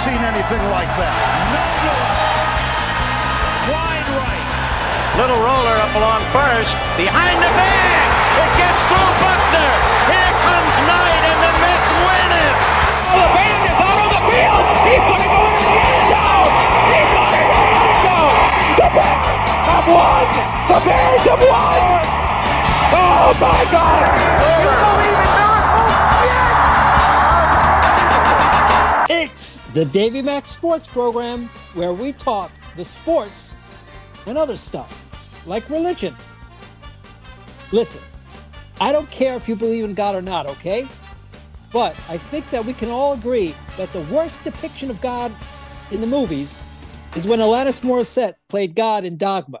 seen anything like that. No good. Wide right. Little roller up along first. Behind the bag. It gets through Buckner. Here comes Knight, and the Mets win it. Oh, the band is out on the field. He's going to go in the end zone. He's going to go in the end zone. The Bears have won. The Bears have won. Oh, my God. You believe in miracles? Yes. It's the Davey Mac Sports Program, where we talk the sports and other stuff, like religion. Listen, I don't care if you believe in God or not, okay? But I think that we can all agree that the worst depiction of God in the movies is when Alanis Morissette played God in Dogma.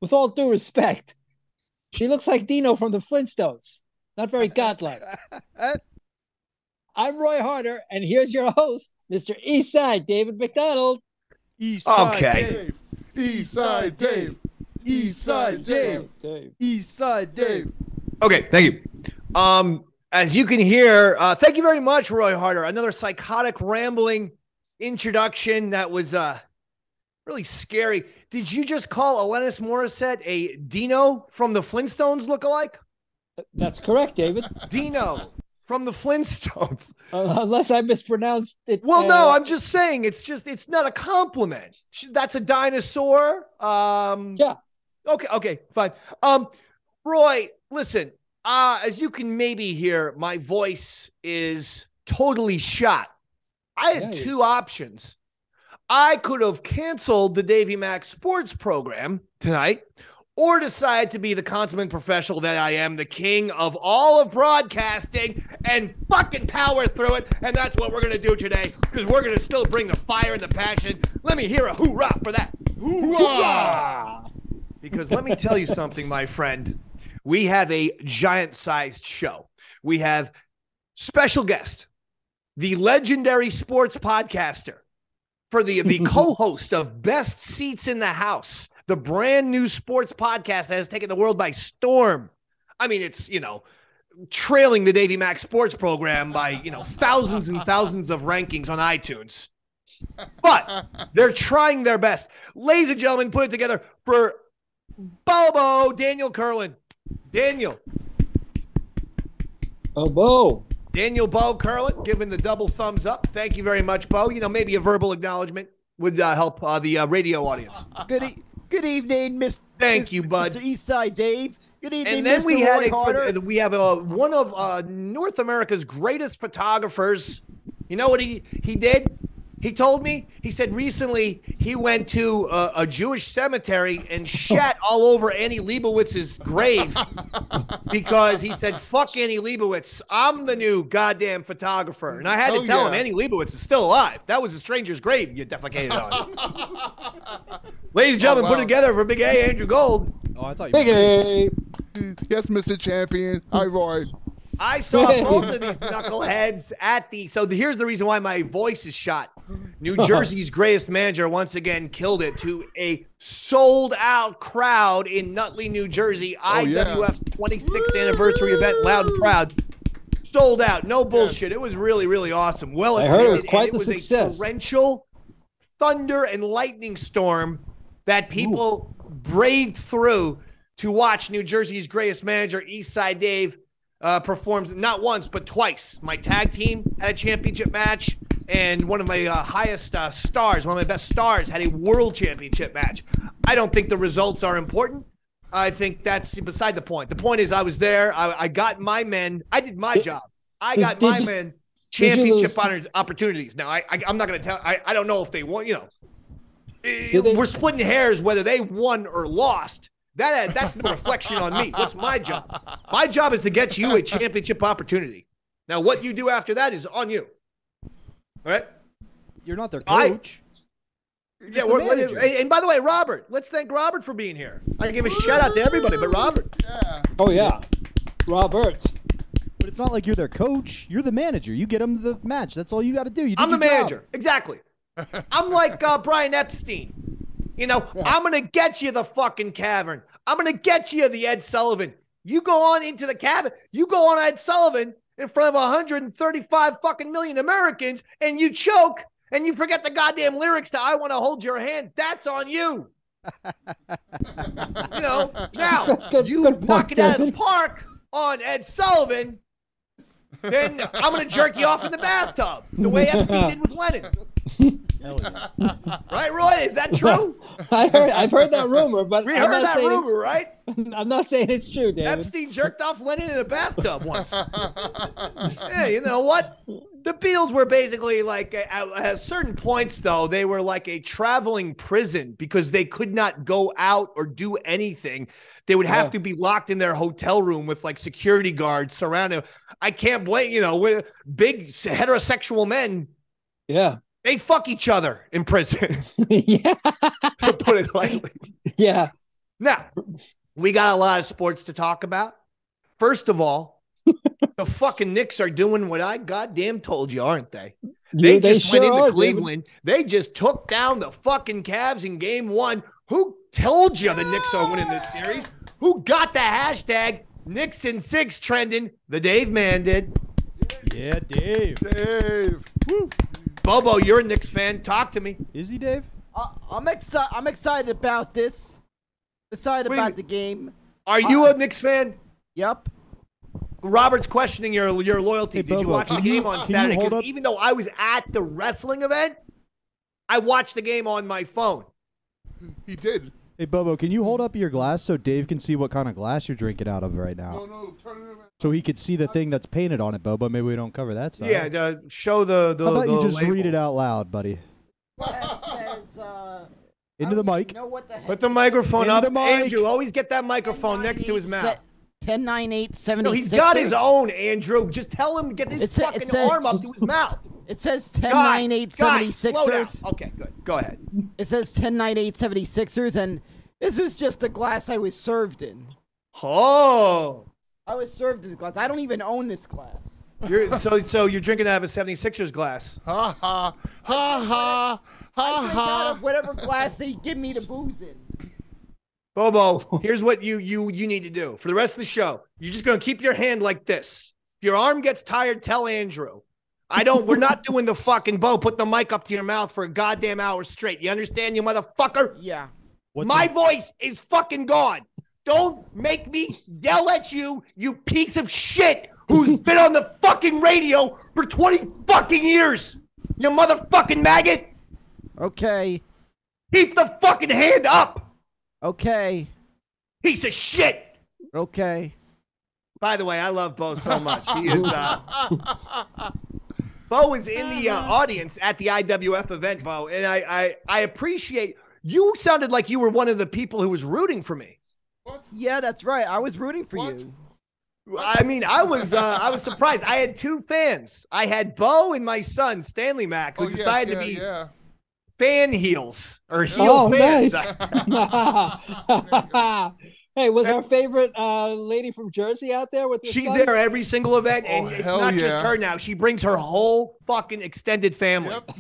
With all due respect, she looks like Dino from the Flintstones. Not very godlike. I'm Roy Harder, and here's your host, Mr. Eastside David McDonald. Eastside Okay. Dave. Eastside Dave. Eastside Dave. Eastside Dave. Okay, thank you. As you can hear, thank you very much, Roy Harder. Another psychotic, rambling introduction that was really scary. Did you just call Alanis Morissette a Dino from the Flintstones lookalike? That's correct, David. Dino from the Flintstones. Unless I mispronounced it. Well, no, I'm just saying it's not a compliment. That's a dinosaur. Yeah. Okay, fine. Roy, listen, as you can maybe hear, my voice is totally shot. I had two options. I could have canceled the Davey Mac Sports Program tonight, or decide to be the consummate professional that I am, the king of all of broadcasting, and fucking power through it. And that's what we're going to do today, because we're going to still bring the fire and the passion. Let me hear a hoorah for that. Hoorah! Because let me tell you something, my friend. We have a giant-sized show. We have special guest, the legendary sports podcaster, for the co-host of Best Seats in the House, the brand new sports podcast that has taken the world by storm. I mean, it's, trailing the Davey Mac Sports Program by, thousands and thousands of rankings on iTunes. But they're trying their best. Ladies and gentlemen, put it together for Bobo, Daniel Kurlan. Daniel. Bo. Daniel Bo Kurlan, giving the double thumbs up. Thank you very much, Bo. Maybe a verbal acknowledgement would help the radio audience. Good evening, Miss. Thank you, bud. Mr. Eastside Dave. Good evening, and then Mr. we Roy have one of North America's greatest photographers. You know what he did? He told me, he said recently he went to a Jewish cemetery and shat all over Annie Leibowitz's grave because he said, fuck Annie Leibovitz. I'm the new goddamn photographer. And I had to tell him Annie Leibovitz is still alive. That was a stranger's grave you defecated on. Ladies and gentlemen, put it together for Big A, Andrew Gold. Oh, I thought you Big A. Yes, Mr. Champion. Hi, Roy. I saw both of these knuckleheads here's the reason why my voice is shot. New Jersey's greatest manager once again killed it to a sold-out crowd in Nutley, New Jersey. IWF's 26th anniversary event, loud and proud. Sold out, no bullshit. It was really, really awesome. Well, I heard it was quite the success. It was a torrential thunder and lightning storm that people braved through to watch New Jersey's greatest manager, Eastside Dave, performed not once, but twice. My tag team had a championship match, and one of my highest stars, one of my best stars, had a world championship match. I don't think the results are important. I think that's beside the point. The point is I was there. I got my men. I did my job. I got my men championship opportunities. Now, I'm not going to tell. I don't know if they won. We're splitting hairs whether they won or lost. That's no reflection on me. What's my job? My job is to get you a championship opportunity. Now, what you do after that is on you. All right? You're not their coach. And by the way, Robert, let's thank Robert for being here. I give a shout out to everybody, but Robert. Yeah. Oh, yeah. Robert. But it's not like you're their coach. You're the manager. You get them the match. That's all you got to do. I'm the manager. Exactly. I'm like Brian Epstein. I'm going to get you the fucking cavern. I'm going to get you the Ed Sullivan. You go on into the cabin. You go on Ed Sullivan in front of 135 fucking million Americans, and you choke, and you forget the goddamn lyrics to I Want to Hold Your Hand, that's on you. You know, now you knock it out of the park on Ed Sullivan, then I'm going to jerk you off in the bathtub the way Epstein did with Lennon. Right, Roy? Is that true? I've heard that rumor, but we heard that rumor, right? I'm not saying it's true, David. Epstein jerked off Lennon in the bathtub once. Yeah, you know what? The Beatles were basically like, at certain points, though, they were like a traveling prison because they could not go out or do anything. They would have to be locked in their hotel room with like security guards surrounding. I can't blame, you know, with big heterosexual men. Yeah. They fuck each other in prison. Yeah. To put it lightly. Yeah. Now, we got a lot of sports to talk about. First of all, the fucking Knicks are doing what I goddamn told you, aren't they? They just went into Cleveland. They just took down the fucking Cavs in game 1. Who told you the Knicks are winning this series? Who got the hashtag Knicks in 6 trending? The Dave man did. Yeah, Dave. Dave. Woo. Bobo, you're a Knicks fan. Talk to me. Is he, Dave? I'm excited about this. Excited about the game. Are you a Knicks fan? Yep. Robert's questioning your loyalty. Hey, Did you Bobo, watch the game on Saturday? hold Because up? even though I was at the wrestling event, I watched the game on my phone. He did. Hey, Bobo, can you hold up your glass so Dave can see what kind of glass you're drinking out of right now? No, turn it around. So he could see the thing that's painted on it, Bobo. Maybe we don't cover that side. Yeah, show the How about you just label. read it out loud, buddy? That says, Into the mic. know what the heck. Put the microphone Into up. the mic. Andrew, always get that microphone next to his mouth. 10-9-8-76. No, he's got his own, Andrew. Just tell him to get his It sa- it fucking says- arm up to his mouth. It says Guys, 10-9-8-76ers. slow down. Okay, good. Go ahead. It says 10-9-8-76ers, and this is just the glass I was served in. Oh. I was served this glass. I don't even own this glass. So you're drinking out of a 76ers glass. Ha ha ha ha I drink out ha of whatever glass they give me to booze in. Bobo, here's what you need to do. For the rest of the show, you're just going to keep your hand like this. If your arm gets tired, tell Andrew. We're not doing the fucking Bo. Put the mic up to your mouth for a goddamn hour straight. You understand, you motherfucker? Yeah. My voice is fucking gone. Don't make me yell at you, you piece of shit who's been on the fucking radio for 20 fucking years. You motherfucking maggot. Okay. Keep the fucking hand up. Okay. Piece of shit. Okay. By the way, I love Bo so much. He is, Bo is in the audience at the IWF event, Bo, and I appreciate, you sounded like you were one of the people who was rooting for me. Yeah, that's right. I was rooting for you. I mean, I was surprised. I had 2 fans. I had Bo and my son, Stanley Mac, who decided to be fan heels or heel fans. Nice. Hey, was our favorite lady from Jersey out there with the She's son? there every single event, and it's hell not just yeah. her now. She brings her whole fucking extended family. Yep.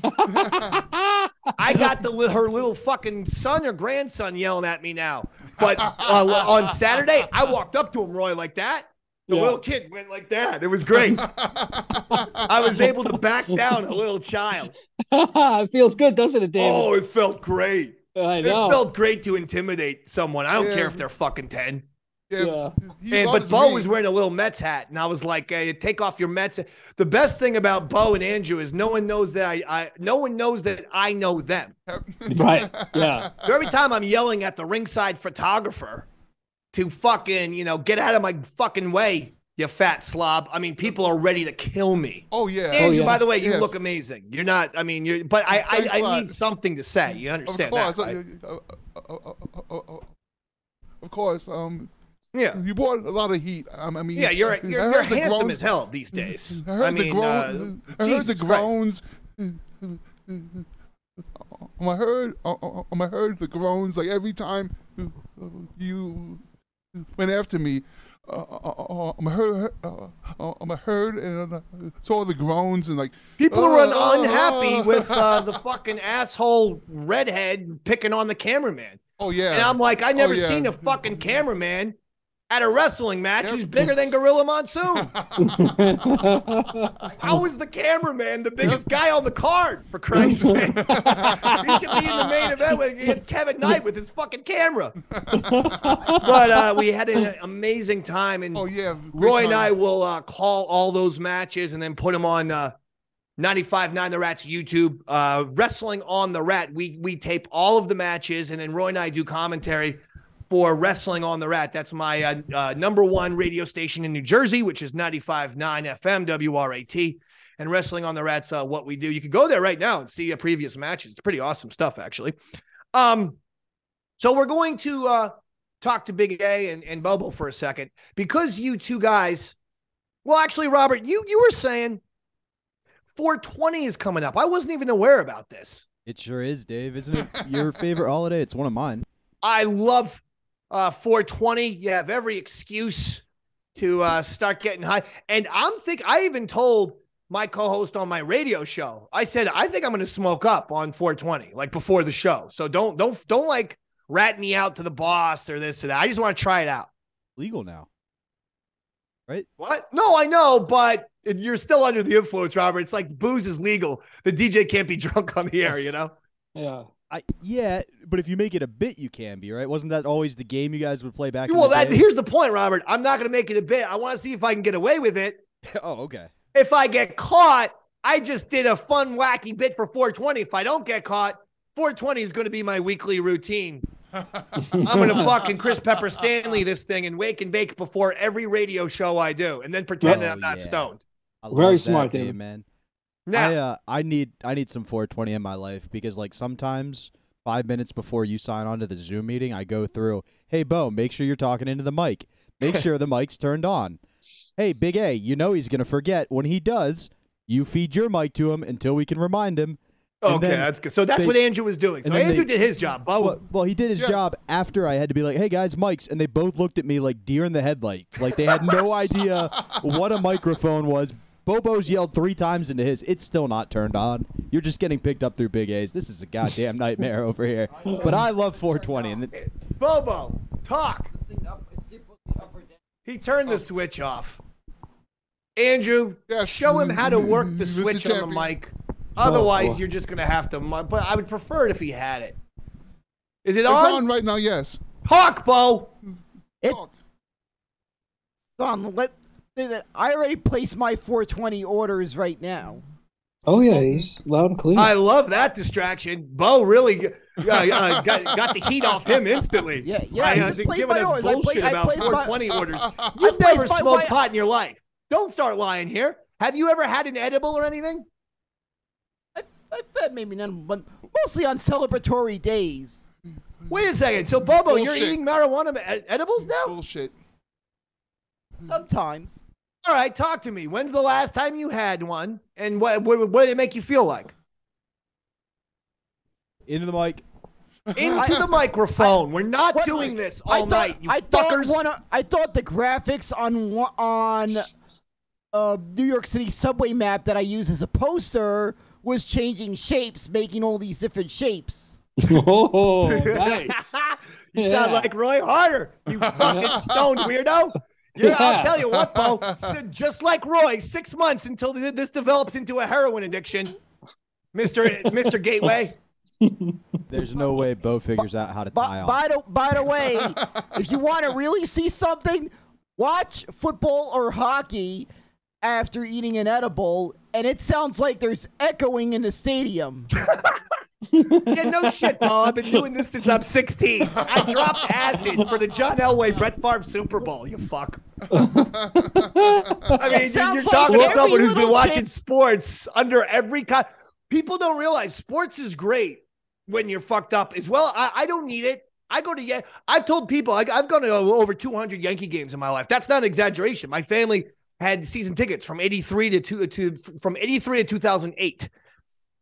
I got her little fucking son or grandson yelling at me now. But on Saturday, I walked up to him, Roy, like that. The little kid went like that. It was great. I was able to back down a little child. It feels good, doesn't it, David? Oh, it felt great. I know. It felt great to intimidate someone. I don't care if they're fucking 10. Yeah. But Bo was wearing a little Mets hat, and I was like, hey, take off your Mets. The best thing about Bo and Andrew is no one knows that no one knows that I know them. Right. Yeah. So every time I'm yelling at the ringside photographer to fucking, get out of my fucking way, you fat slob. I mean, people are ready to kill me. Oh yeah. Andrew, by the way, you Yes. look amazing. You're not, I mean, but Thanks a I lot. need something to say. You understand Of course. that, right? Of course. Yeah. You brought a lot of heat. I mean. Yeah, you're I handsome heard the as groans. hell these days. I heard the groans. I heard the Jesus Christ. groans. I heard the groans like every time you went after me. I heard and saw the groans and like People are unhappy with the fucking asshole redhead picking on the cameraman. Oh yeah. And I'm like, I never yeah. seen a fucking cameraman at a wrestling match who's bigger than Gorilla Monsoon. How is the cameraman the biggest guy on the card, for Christ's sake? He should be in the main event against Kevin Knight with his fucking camera. But we had an amazing time. And Roy and I will call all those matches and then put them on 95.9 The Rat's YouTube. Wrestling on the Rat. We tape all of the matches, and then Roy and I do commentary for Wrestling on the Rat. That's my number one radio station in New Jersey, which is 95.9 FM WRAT. And Wrestling on the Rat's what we do. You can go there right now and see previous matches. It's pretty awesome stuff, actually. So we're going to talk to Big A and Bobo for a second, because you two guys, well, actually, Robert, you were saying 420 is coming up. I wasn't even aware about this. It sure is, Dave. Isn't it your favorite holiday? It's one of mine. I love 420. You have every excuse to start getting high. And I even told my co-host on my radio show, I said, I think I'm going to smoke up on 420, like before the show. So don't like rat me out to the boss or this or that. I just want to try it out. Legal now, right? What? No, I know, but you're still under the influence, Robert. It's like booze is legal. The DJ can't be drunk on the air, you know? Yeah. Yeah, but if you make it a bit, you can be, right? Wasn't that always the game you guys would play back in Well, the day? here's the point, Robert. I'm not going to make it a bit. I want to see if I can get away with it. Oh, okay. If I get caught, I just did a fun, wacky bit for 420. If I don't get caught, 420 is going to be my weekly routine. I'm going to fucking Chris Pepper Stanley this thing and wake and bake before every radio show I do, and then pretend that I'm not stoned. Very smart, game, David. man. Now, I need some 420 in my life, because like sometimes 5 minutes before you sign on to the Zoom meeting, I go through, hey, Bo, make sure you're talking into the mic. Make sure the mic's turned on. Hey, Big A, you know he's going to forget. When he does, you feed your mic to him until we can remind him. Okay, that's good. So that's what Andrew was doing. So Andrew did his job. Bo. Well, he did his job after I had to be like, hey, guys, mics. And they both looked at me like deer in the headlights. Like they had no idea what a microphone was. Bobo's yelled 3 times into his. It's still not turned on. You're just getting picked up through Big A's. This is a goddamn nightmare over here. But I love 420. And Bobo, talk. He turned the switch off. Andrew, show him how to work the switch on the mic. Otherwise, you're just going to have to. But I would prefer it if he had it. Is it on? It's on right now, yes. Talk, Bo. I already placed my 420 orders right now. Oh, yeah, he's loud and clear. I love that distraction. Bo really got the heat off him instantly. Yeah. Giving us bullshit about 420 orders. You've never smoked pot in your life. Don't start lying here. Have you ever had an edible or anything? I've had maybe none, but mostly on celebratory days. Wait a second. So, Bobo, Bullshit. you're eating marijuana edibles now? Bullshit. Sometimes. All right, talk to me. When's the last time you had one, and what did it make you feel like? into the mic. Into the microphone. We're not doing this all night, you fuckers. I thought the graphics on New York City subway map that I use as a poster was changing shapes, making all these different shapes. Oh, nice. You sound like Roy Harder, you fucking stoned weirdo. Yeah, I'll tell you what, Bo. Just like Roy, 6 months until this develops into a heroin addiction, Mr. Gateway. There's no way Bo figures out how to tie on. By the way, if you want to really see something, watch football or hockey after eating an edible, and it sounds like there's echoing in the stadium. Yeah, no shit, Bo. I've been doing this since I'm 16. I dropped acid for the John Elway Brett Favre Super Bowl, you fuck. I mean, you're talking to someone who's been watching sports under every kind. People don't realize sports is great when you're fucked up as well. I don't need it. I go to I've told people I've gone to over 200 Yankee games in my life. That's not an exaggeration. My family had season tickets from 83 to 2008.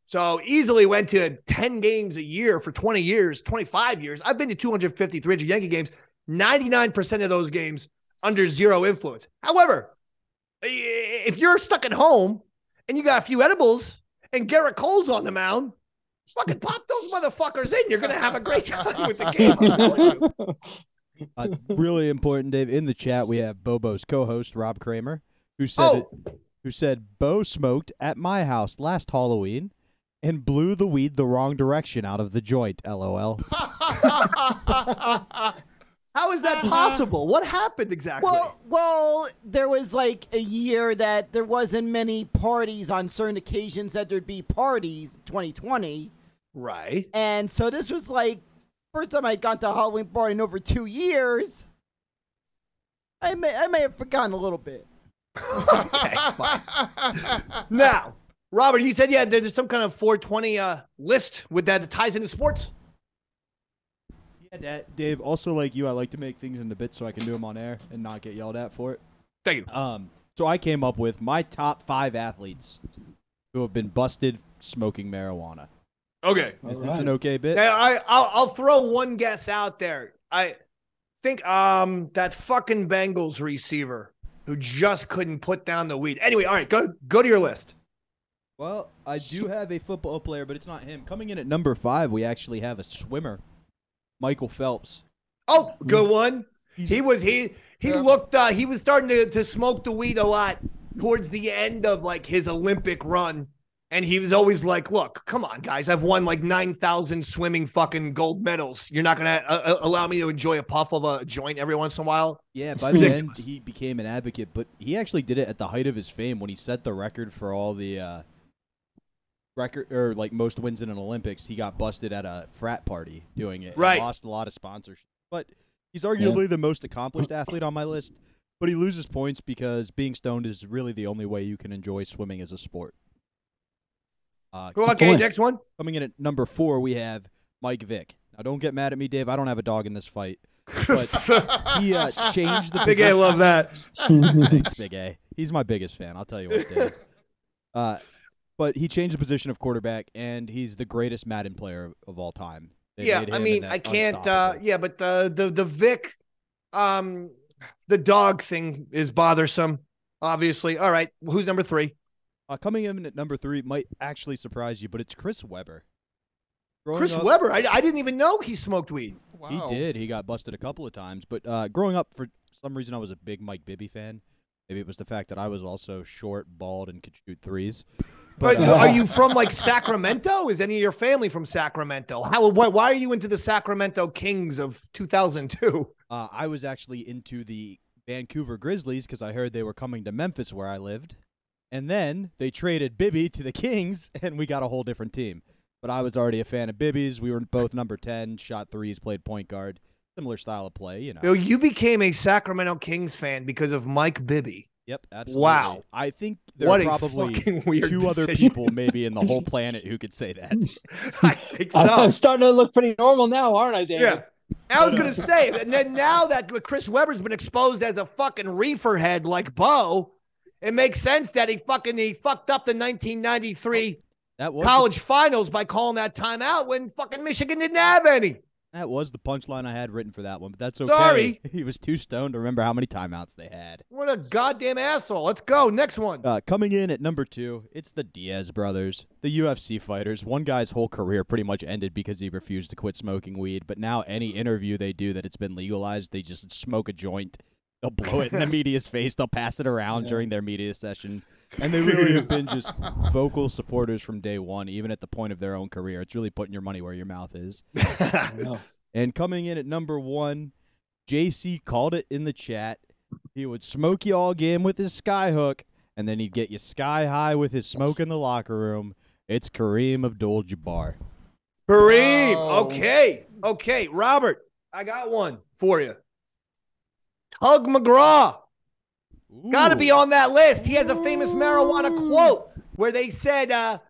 So easily went to 10 games a year for 20 years, 25 years. I've been to 250, 300 Yankee games. 99% of those games under zero influence. However, if you're stuck at home and you got a few edibles and Garrett Cole's on the mound, fucking pop those motherfuckers in. You're going to have a great time with the game. I'm telling you. Really important, Dave. In the chat, we have Bobo's co-host, Rob Kramer, who said Bo smoked at my house last Halloween and blew the weed the wrong direction out of the joint, LOL. How is that possible? What happened exactly? Well, there was like a year that there wasn't many parties on certain occasions that there'd be parties, 2020. Right. And so this was like first time I got to a Halloween party in over 2 years. I may have forgotten a little bit. Okay, fine. Now, Robert, you said there's some kind of 420 list with that ties into sports. Yeah, Dave. Also, like you, I like to make things into bits so I can do them on air and not get yelled at for it. Thank you. So I came up with my top 5 athletes who have been busted smoking marijuana. Okay. Is this an okay bit? I'll throw one guess out there. I think that fucking Bengals receiver who just couldn't put down the weed. Anyway, all right, go to your list. Well, I do have a football player, but it's not him. Coming in at number 5, we actually have a swimmer, Michael Phelps. Oh, good one. He was starting to smoke the weed a lot towards the end of like his Olympic run. And he was always like, look, come on, guys. I've won like 9,000 swimming fucking gold medals. You're not going to allow me to enjoy a puff of a joint every once in a while? Yeah, by the end, he became an advocate. But he actually did it at the height of his fame when he set the record for all the most wins in an Olympics. He got busted at a frat party doing it. Right. And lost a lot of sponsorship. But he's arguably the most accomplished athlete on my list. But he loses points because being stoned is really the only way you can enjoy swimming as a sport. Okay, next one. Coming in at number 4, we have Mike Vick. Now, don't get mad at me, Dave. I don't have a dog in this fight. But he changed the Big A, love that. Thanks, Big A. He's my biggest fan. I'll tell you what, Dave. But he changed the position of quarterback, and he's the greatest Madden player of all time. I mean, I can't. But the Vic, the dog thing is bothersome. Obviously. All right, who's number 3? Coming in at number 3 might actually surprise you, but it's Chris Webber. Webber? I didn't even know he smoked weed. Wow. He did. He got busted a couple of times. But growing up, for some reason, I was a big Mike Bibby fan. Maybe it was the fact that I was also short, bald, and could shoot threes. But are you from, like, Sacramento? Is any of your family from Sacramento? Why are you into the Sacramento Kings of 2002? I was actually into the Vancouver Grizzlies because I heard they were coming to Memphis where I lived. And then they traded Bibby to the Kings, and we got a whole different team. But I was already a fan of Bibby's. We were both number 10, shot threes, played point guard. Similar style of play, you know. So you became a Sacramento Kings fan because of Mike Bibby. Yep, absolutely. Wow. I think there are probably 2 other people maybe in the whole planet who could say that. I think so. I'm starting to look pretty normal now, aren't I, David? Yeah. I was going to say, and then now that Chris Webber's been exposed as a fucking reefer head like Bo, it makes sense that he fucked up the 1993 college finals by calling that timeout when fucking Michigan didn't have any. That was the punchline I had written for that one, but that's okay. Sorry. He was too stoned to remember how many timeouts they had. What a goddamn asshole. Let's go. Next one. Coming in at number 2, it's the Diaz brothers, the UFC fighters. One guy's whole career pretty much ended because he refused to quit smoking weed, but now any interview they do that it's been legalized, they just smoke a joint. They'll blow it in the media's face. They'll pass it around during their media session. And they really have been just vocal supporters from day one, even at the point of their own career. It's really putting your money where your mouth is. And coming in at number 1, JC called it in the chat. He would smoke you all game with his skyhook, and then he'd get you sky high with his smoke in the locker room. It's Kareem Abdul-Jabbar. Kareem. Oh. Okay. Robert, I got one for you. Tug McGraw. Got to be on that list. He has a famous marijuana quote where they said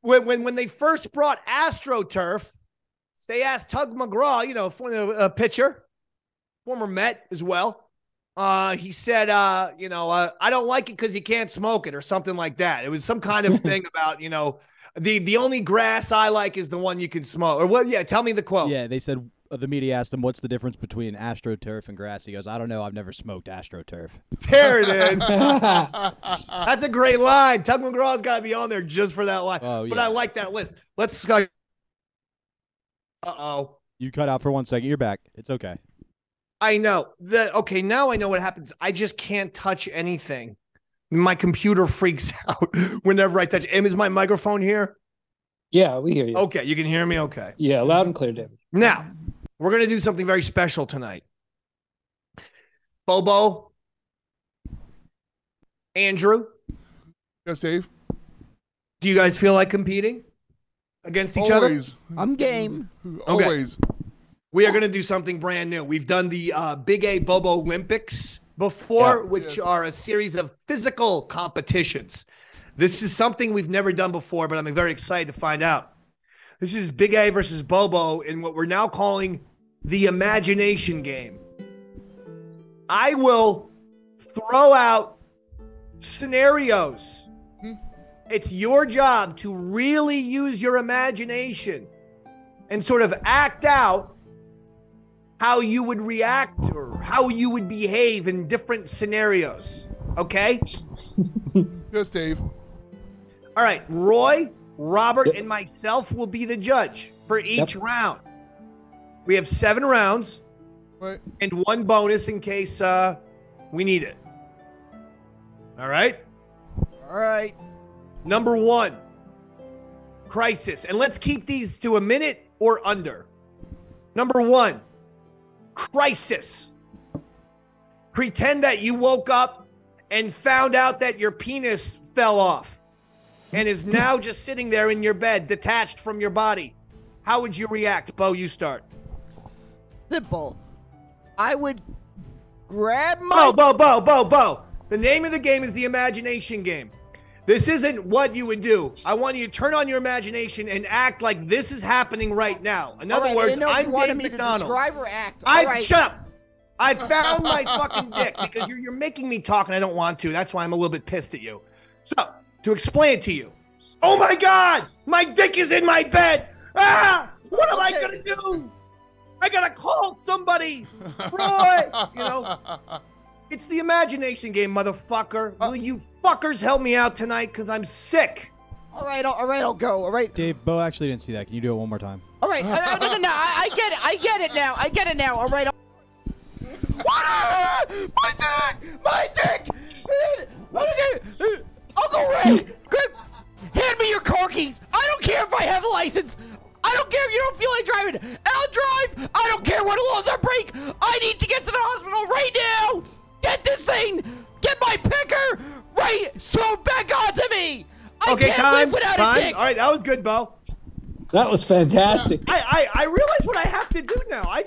when they first brought AstroTurf, they asked Tug McGraw, former pitcher, former Met as well. He said, I don't like it because you can't smoke it or something like that. It was some kind of thing about, the only grass I like is the one you can smoke. Or tell me the quote. Yeah, they said, the media asked him, what's the difference between AstroTurf and grass? He goes, I don't know. I've never smoked AstroTurf. There it is. That's a great line. Tug McGraw's got to be on there just for that line. Oh, yeah. But I like that list. Let's go. Uh-oh. You cut out for 1 second. You're back. It's okay. I know. Okay, now I know what happens. I just can't touch anything. My computer freaks out whenever I touch. Is my microphone here? Yeah, we hear you. Okay, you can hear me? Okay. Yeah, loud and clear, David. Now, we're going to do something very special tonight. Bobo, Andrew. Yes, Dave. Do you guys feel like competing against each other? I'm game. Always. We are going to do something brand new. We've done the Big A Bobo Olympics before, which are a series of physical competitions. This is something we've never done before, but I'm very excited to find out. This is Big A versus Bobo in what we're now calling the imagination game. I will throw out scenarios. It's your job to really use your imagination and sort of act out how you would react or how you would behave in different scenarios. Okay? Yes, Dave. All right. Roy, Robert, and myself will be the judge for each round. We have 7 rounds. Right. And 1 bonus in case we need it. All right? All right. Number 1, crisis. And let's keep these to a minute or under. Number 1, crisis. Pretend that you woke up and found out that your penis fell off and is now just sitting there in your bed, detached from your body. How would you react? Bo, you start. Simple. I would grab my... Bo. The name of the game is the imagination game. This isn't what you would do. I want you to turn on your imagination and act like this is happening right now. In other words, I'm Dave McDonald. Shut up. I found my fucking dick because you're making me talk and I don't want to. That's why I'm a little bit pissed at you. So, to explain it to you. Oh my God, my dick is in my bed. Ah, what am I going to do? I got to call somebody. Roy, It's the imagination game, motherfucker. Will you fuckers help me out tonight? Because I'm sick. All right, I'll go. All right. Dave, Bo actually didn't see that. Can you do it one more time? All right. No. I get it now. All right. My dick! Uncle Ray, hand me your car keys. I don't care if I have a license. I don't care if you don't feel like driving. I'll drive. I don't care what laws I break. I need to get to the hospital right now. Get this thing. Get my picker right so back onto me. I can't live without a dick. All right, that was good, Bo. That was fantastic. I realize what I have to do now. I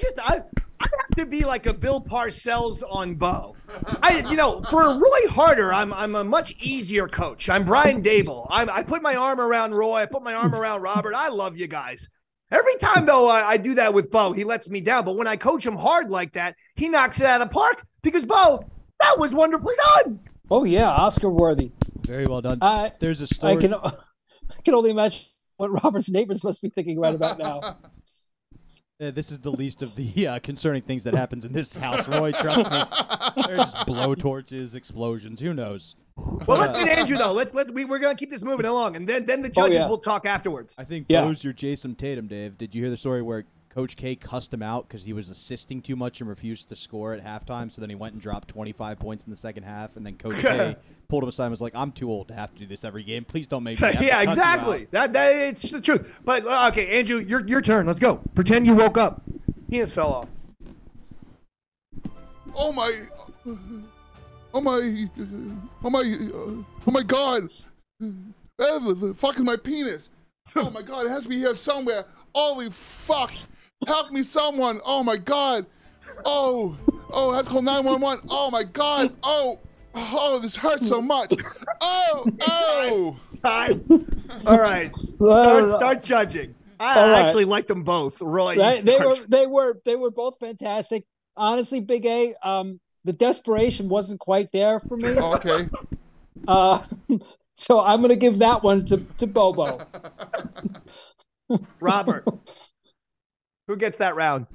have to be like a Bill Parcells on Bo. For Roy Harder, I'm a much easier coach. I'm Brian Dable. I put my arm around Roy. I put my arm around Robert. I love you guys. Every time, though, I do that with Bo, he lets me down. But when I coach him hard like that, he knocks it out of the park because, Bo, that was wonderfully done. Oh, yeah, Oscar worthy. Very well done. There's a story. I can only imagine what Robert's neighbors must be thinking right about now. This is the least of the concerning things that happens in this house, Roy. Trust me. There's blowtorches, explosions. Who knows? Well, let's get Andrew though. We're gonna keep this moving along, and then the judges will talk afterwards. I think Bo's your Jason Tatum, Dave. Did you hear the story where Coach K cussed him out because he was assisting too much and refused to score at halftime? So then he went and dropped 25 points in the second half, and then Coach K pulled him aside and was like, "I'm too old to have to do this every game. Please don't make me." Have to cuss exactly. You out." That it's the truth. But okay, Andrew, your turn. Let's go. Pretend you woke up. Penis fell off. Oh my God! Where the fuck is my penis? Oh my God! It has to be here somewhere. Holy fuck! Help me, someone! Oh my God! Oh, I have to call 911. Oh my God! Oh, this hurts so much. Oh! Time. All right. Start judging. I actually like them both. Roy, right? They were both fantastic. Honestly, Big A, the desperation wasn't quite there for me. Oh, okay. So I'm going to give that one to Bobo. Robert, who gets that round?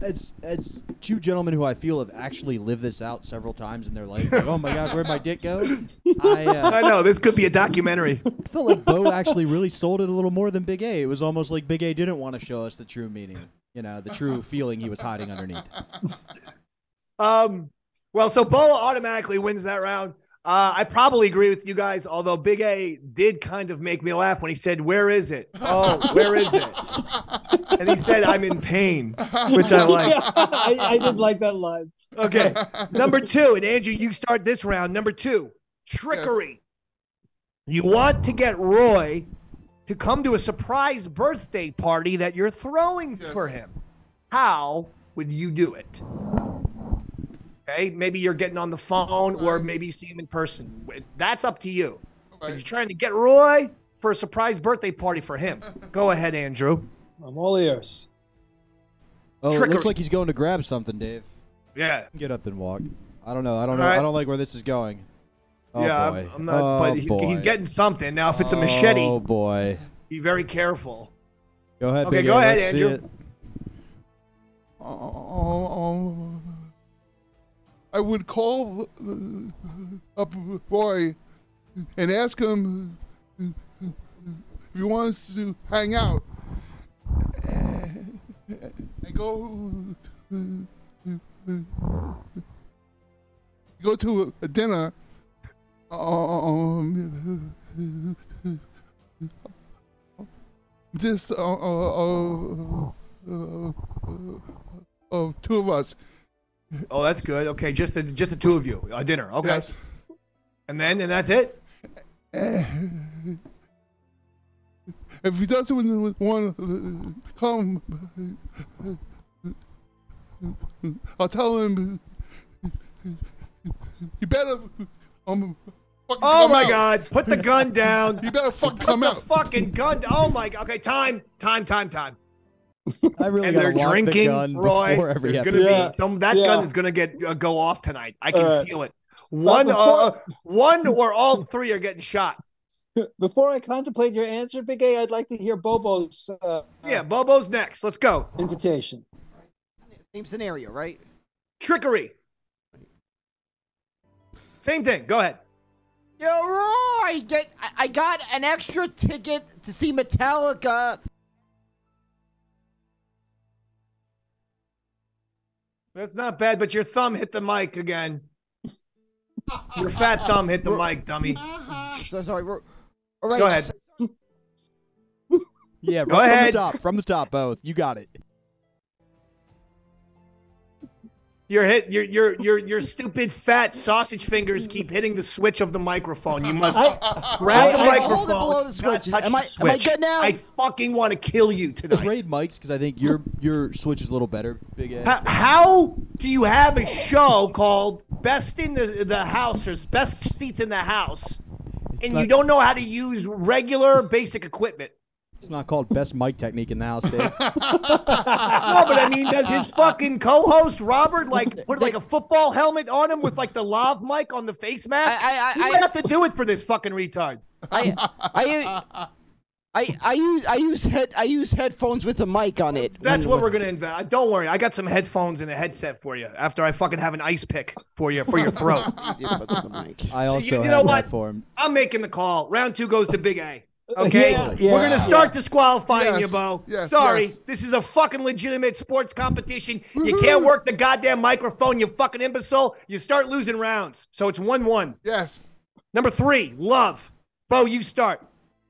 As two gentlemen who I feel have actually lived this out several times in their life. Like, oh my God, where'd my dick go? I know this could be a documentary. I feel like Bo actually really sold it a little more than Big A. It was almost like Big A didn't want to show us the true meaning. the true feeling he was hiding underneath. Well, so Bo automatically wins that round. I probably agree with you guys, although Big A did kind of make me laugh when he said, "Where is it? Oh, where is it?" And he said, "I'm in pain," which I like. Yeah, I did like that line. Okay. Number 2, and Andrew, you start this round. Number 2, trickery. Yes. You want to get Roy to come to a surprise birthday party that you're throwing for him. How would you do it? Okay, maybe you're getting on the phone or maybe you see him in person. That's up to you. Okay. You're trying to get Roy for a surprise birthday party for him. Go ahead, Andrew. I'm all ears. Oh, trickery. It looks like he's going to grab something, Dave. Yeah. Get up and walk. I don't know. Right. I don't like where this is going. Oh, yeah, boy. I'm not. But he's getting something now. If it's a machete, oh boy, be very careful. Go ahead. Okay, go ahead, Andrew. I would call up Roy and ask him if he wants to hang out and go to a dinner. Just 2 of us. Oh, that's good. Okay, just the 2 of you, a dinner. Okay. Yes. And that's it? If he doesn't want to come, I'll tell him he better oh my God! Put the gun down. You better fucking come out. Put the fucking gun. Oh my God! Okay, time. I really and they're drinking, the gun Roy. Before every There's gonna be some. That gun is gonna go off tonight. I can feel it. One or all 3 are getting shot. Before I contemplate your answer, Big A, I'd like to hear Bobo's. Bobo's next. Let's go. Invitation. Same scenario, right? Trickery. Same thing. Go ahead. Yo, Roy, I got an extra ticket to see Metallica. That's not bad, but your thumb hit the mic again. Your fat thumb hit the mic, dummy. So sorry. All right. Go ahead. Yeah, go ahead. From the top, both. You got it. Your stupid fat sausage fingers keep hitting the switch of the microphone. You must grab the microphone. Hold it below the switch. Am I good now? I fucking want to kill you tonight. Trade mics because I think your switch is a little better, Big A. How do you have a show called Best in the House or Best Seats in the House, and you don't know how to use regular basic equipment? It's not called best mic technique in the house, Dave. No, but I mean, does his fucking co-host Robert put a football helmet on him with the lav mic on the face mask? I have to do it for this fucking retard. I use headphones with a mic on it. That's what we're gonna invent. Don't worry, I got some headphones and a headset for you. After I fucking have an ice pick for your throat. I also have that for him. I'm making the call. Round 2 goes to Big A. Okay, we're gonna start disqualifying you, Bo. Sorry, this is a fucking legitimate sports competition. You can't work the goddamn microphone, you fucking imbecile. You start losing rounds, so it's 1-1. Yes. Number 3, love. Bo, you start.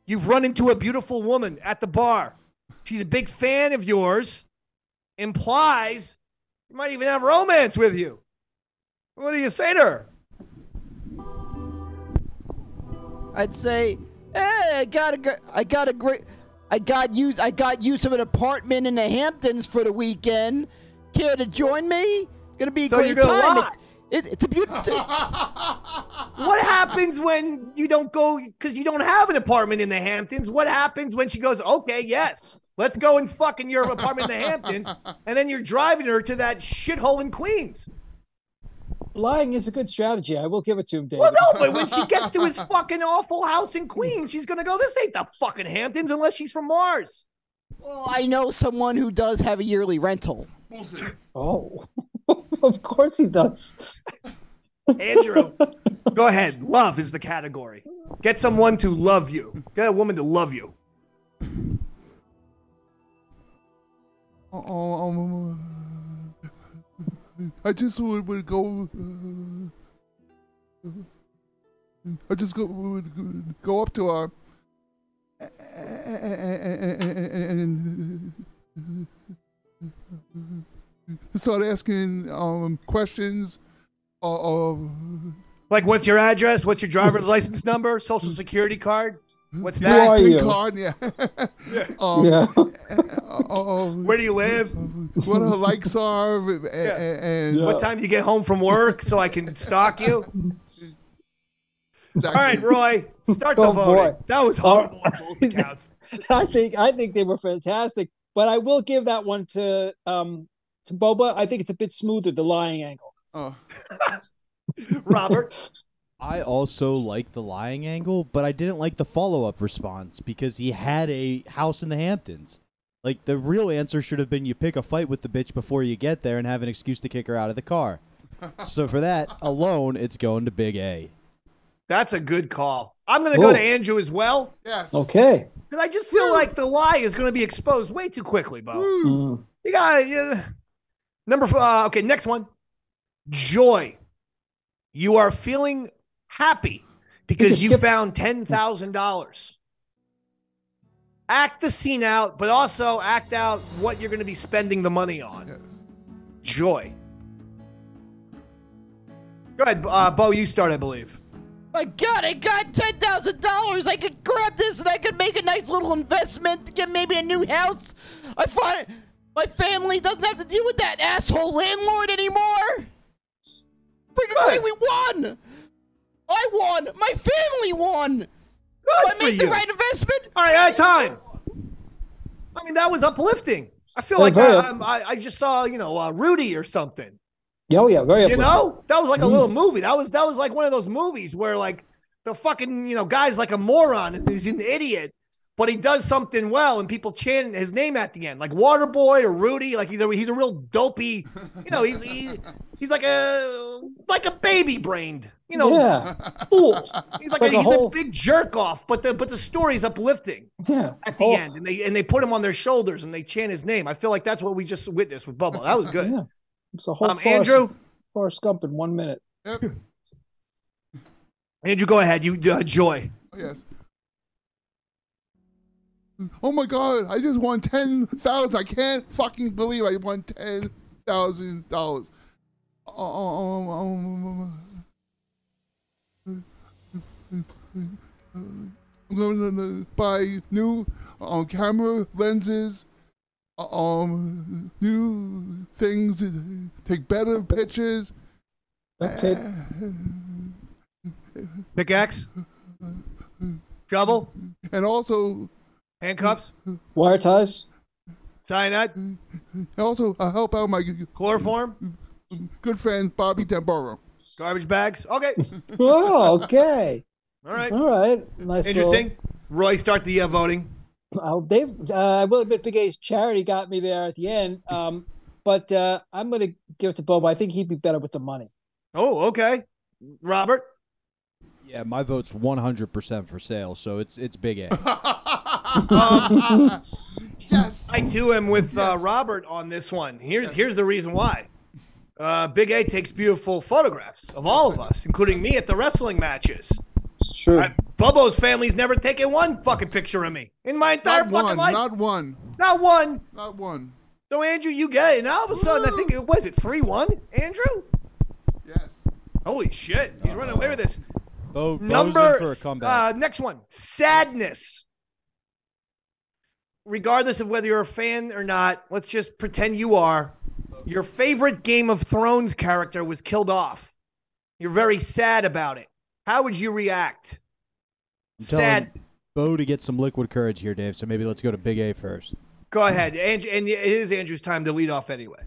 You've run into a beautiful woman at the bar. She's a big fan of yours. Implies you might even have romance with you. What do you say to her? I'd say, hey, I got use of an apartment in the Hamptons for the weekend. Care to join me? Gonna be a great time. It's a beautiful. What happens when you don't go because you don't have an apartment in the Hamptons? What happens when she goes, okay, yes, let's go and fuck in your apartment in the Hamptons, and then you're driving her to that shithole in Queens? Lying is a good strategy. I will give it to him, David. Well, no, but when she gets to his fucking awful house in Queens, she's going to go, this ain't the fucking Hamptons unless she's from Mars. Well, I know someone who does have a yearly rental. Oh, of course he does. Andrew, go ahead. Love is the category. Get someone to love you. Get a woman to love you. I just would go. I just would go up to her and start asking questions. Like, what's your address? What's your driver's license number? Social security card? What's Who that? are you? Card, yeah. Yeah. Where do you live? What her likes are, and What time do you get home from work so I can stalk you? Exactly. All right, Roy, start the Oh, voting. boy. That was horrible on both accounts. I think they were fantastic, but I will give that one to Boba. I think it's a bit smoother, the lying angle. Oh. Robert? I also like the lying angle, but I didn't like the follow-up response because he had a house in the Hamptons. Like, the real answer should have been you pick a fight with the bitch before you get there and have an excuse to kick her out of the car. So for that alone, it's going to Big A. That's a good call. I'm going to go to Andrew as well. Yes. Okay. Because I just feel like the lie is going to be exposed way too quickly, Bo. You got number 4. Okay, next one. Joy. You are feeling happy because you found $10,000. Act the scene out, but also act out what you're going to be spending the money on. Yes. Joy. Go ahead, Bo, you start, I believe. My God, I got $10,000. I could grab this and I could make a nice little investment to get maybe a new house. I thought my family doesn't have to deal with that asshole landlord anymore. Freaking great, we won. I won. My family won. Good I for made the you. right investment. All right, time. I mean, that was uplifting. I feel like I just saw, Rudy or something. Oh yeah, very. You know, that was like a little movie. That was like one of those movies where like the fucking guy's like a moron and he's an idiot, but he does something well and people chant his name at the end, like Waterboy or Rudy. Like he's a real dopey. He's like a baby brained. Fool. He's a big jerk off, but the story's uplifting. Yeah. At the end, and they put him on their shoulders and they chant his name. I feel like that's what we just witnessed with Bobo. That was good. Yeah. It's a whole Andrew? Forrest Gump in 1 minute. Yep. Andrew, go ahead. You Joy. Oh, yes. Oh my God! I just won $10,000. I can't fucking believe I won $10,000. I'm gonna buy new camera lenses. New things to take better pictures. Duct tape. Pickaxe. Shovel. And also Handcuffs. Wire ties. Cyanide. And also help out my Chloroform. good friend Bobby Tamboro. Garbage bags. Okay. Oh, okay. All right. All right. Nice. Interesting. Roy, start the voting. Dave, I will admit Big A's charity got me there at the end. But I'm going to give it to Bobo. I think he'd be better with the money. Oh, okay. Robert. Yeah, my vote's 100% for sale, so it's Big A. Yes. I too am with Robert on this one. Here's the reason why. Big A takes beautiful photographs of all of us, including me at the wrestling matches. Sure. Bobo's family's never taken one fucking picture of me in my entire fucking life. Not one. Not one. Not one. So, Andrew, you get it. And all of a sudden, I think, what is it, 3-1, Andrew? Yes. Holy shit. He's running away with this. Bo's in Number, for a comeback. next one, sadness. Regardless of whether you're a fan or not, let's just pretend you are. Your favorite Game of Thrones character was killed off. You're very sad about it. How would you react? I'm Sad. telling Bo to get some liquid courage here, Dave, so maybe let's go to Big A first. Go ahead. And it is Andrew's time to lead off anyway.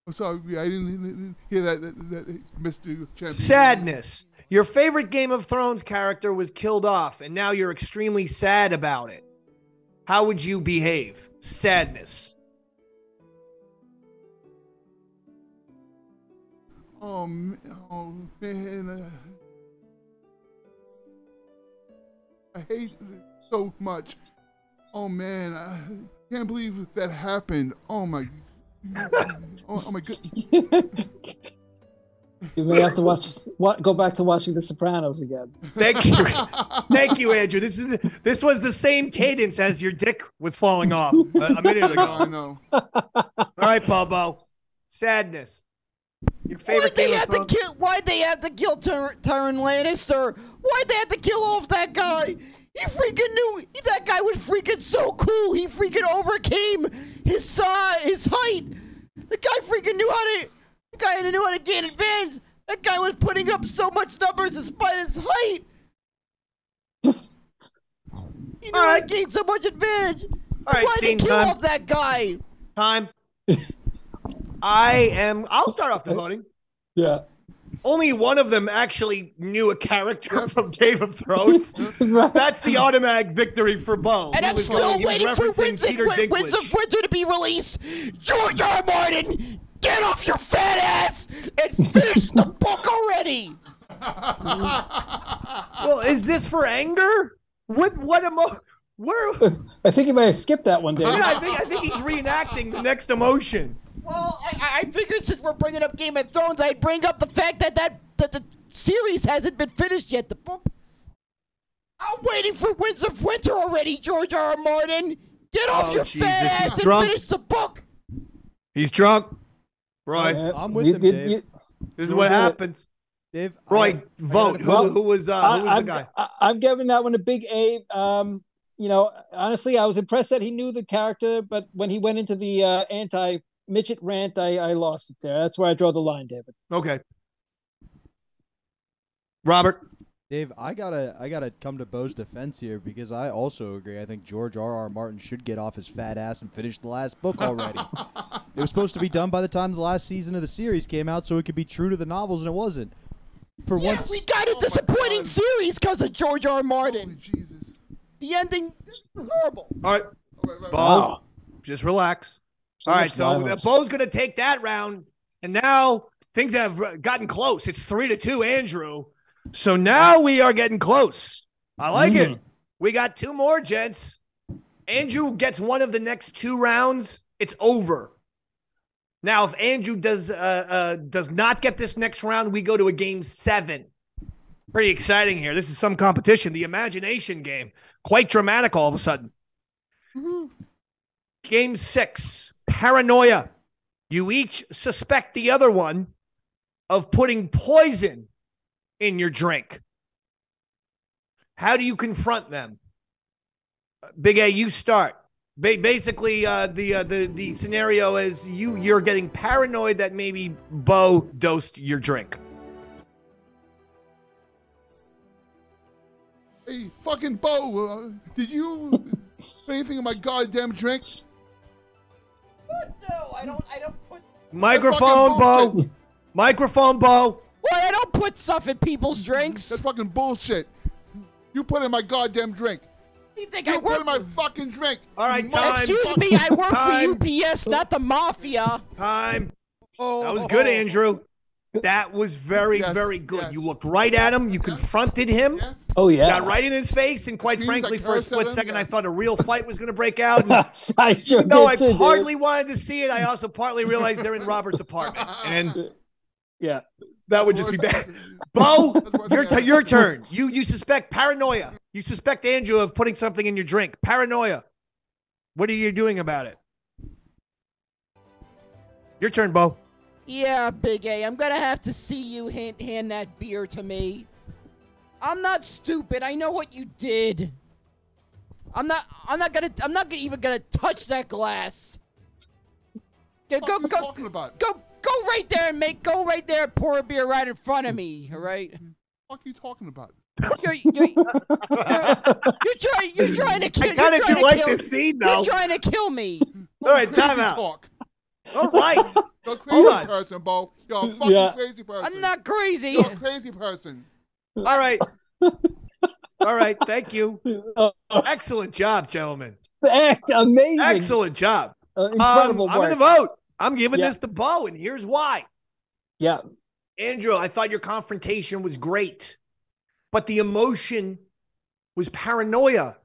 I'm sorry, I didn't hear that Mr. Champion. Sadness. Your favorite Game of Thrones character was killed off, and now you're extremely sad about it. How would you behave? Sadness. Oh man, I hate it so much. Oh man, I can't believe that happened. Oh my goodness. You may have to go back to watching The Sopranos again. Thank you, Andrew. This was the same cadence as your dick was falling off a minute ago. I know. All right, Bobo. Sadness. Your favorite Why'd they Game have of to Thrones? Why'd they have to kill Tyrion Lannister? Why'd they have to kill off that guy? He freaking knew that guy was freaking so cool. He freaking overcame his size, his height. The guy freaking knew how to gain advantage. That guy was putting up so much numbers despite his height. He knew how to gain so much advantage. All right, Why'd they scene kill time. off that guy? Time. I'll start off the voting. Yeah. Only one of them actually knew a character from Game of Thrones. That's the automatic victory for Bo. And I'm still waiting for Winds of Dinklage. Winter to be released. George R. R. Martin, get off your fat ass and finish the book already. Well, is this for anger? Where? I think you might have skipped that one, David. Yeah, I think he's reenacting the next emotion. Well, I figured since we're bringing up Game of Thrones, I'd bring up the fact that the series hasn't been finished yet. The book. I'm waiting for Winds of Winter already, George R. R. Martin. Get off your fat ass and finish the book. He's drunk. Roy, I'm with him, Dave. this is what happens. Dave, Roy, vote. Who was the guy? I'm giving that one a big A. Honestly, I was impressed that he knew the character, but when he went into the anti-midget rant, I lost it there. That's where I draw the line, David. Okay. Robert. Dave, I gotta come to Bo's defense here because I also agree. I think George R. R. Martin should get off his fat ass and finish the last book already. It was supposed to be done by the time the last season of the series came out, so it could be true to the novels, and it wasn't. For once, we got a disappointing series because of George R. R. Martin. Holy Jesus. The ending is horrible. All right. Bo, just relax. All right, so Bo's going to take that round, and now things have gotten close. It's 3-2, Andrew. So now we are getting close. I like it. We got two more, gents. Andrew gets one of the next two rounds. It's over. Now, if Andrew does not get this next round, we go to a game 7. Pretty exciting here. This is some competition. The imagination game. Quite dramatic all of a sudden. Game 6. Paranoia. You each suspect the other one of putting poison in your drink. How do you confront them? Big A, you start. Basically, the scenario is you're getting paranoid that maybe Bo dosed your drink. Hey, fucking Bo, did you put anything in my goddamn drink? No, I don't put. Microphone, Bo. Microphone, Bo. Well, I don't put stuff in people's drinks. That's fucking bullshit. You put in my goddamn drink. You think You put in my fucking drink. All right, time. Excuse me, I work Time. for UPS, not the mafia. Time. That was good, Andrew. That was very, very good. Yes. You looked right at him. You confronted him. Yes. Oh, yeah. Got right in his face, and quite Means frankly, I for a cursed at split him, second, I yes. thought a real fight was going to break out. I sure Though I did too, partly wanted to see it, I also partly realized they're in Robert's apartment, and Dave. Yeah. that would just be bad. Bo, your turn. You suspect paranoia. You suspect Andrew of putting something in your drink. Paranoia. What are you doing about it? Your turn, Bo. Yeah, Big A, I'm gonna have to see you hand that beer to me. I'm not stupid. I know what you did. I'm not even gonna touch that glass. What are you talking about? Go right there and go right there and pour a beer right in front of me. All right. What are you talking about? You're trying to kill. I kind of do like this scene, though. You're trying to kill me. All right, time Crazy out. talk. All right. You're a Hold crazy on. person, Bo. You're a fucking crazy person. I'm not crazy. You're a crazy person. All right. All right. Thank you. Excellent job, gentlemen. Amazing. Excellent job. Incredible I'm work. going to vote. I'm giving Yeah. this to Bo, and here's why. Yeah. Andrew, I thought your confrontation was great, but the emotion was paranoia.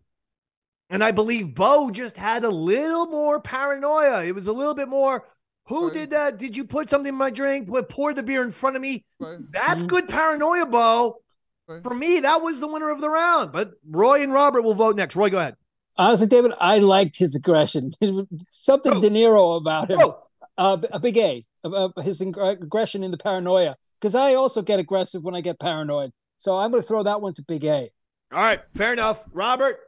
And I believe Bo just had a little more paranoia. It was a little bit more, who did that? Did you put something in my drink? Pour the beer in front of me? That's good paranoia, Bo. For me, that was the winner of the round. But Roy and Robert will vote next. Roy, go ahead. Honestly, David, I liked his aggression. Something De Niro about him. A big A. His aggression in the paranoia. Because I also get aggressive when I get paranoid. So I'm going to throw that one to Big A. All right, fair enough. Robert,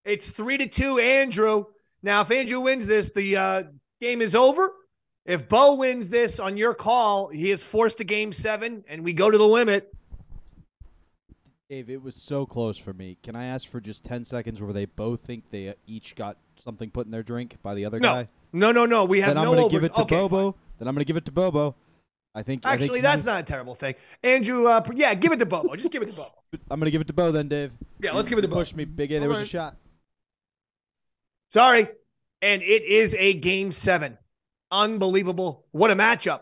it's 3-2, Andrew. Now, if Andrew wins this, the game is over. If Bo wins this on your call, he is forced to game 7, and we go to the limit. Dave, it was so close for me. Can I ask for just 10 seconds where they both think they each got something put in their drink by the other guy? No. We have then I'm no going to give it to Bobo. Fine. Then I'm going to give it to Bobo. Actually, that's not a terrible thing. Andrew, give it to Bobo. Just give it to Bobo. I'm going to give it to Bo then, Dave. Yeah, let's give it to Bobo. Push me, Big A. There was a shot. Sorry. And it is a game 7. Unbelievable. What a matchup.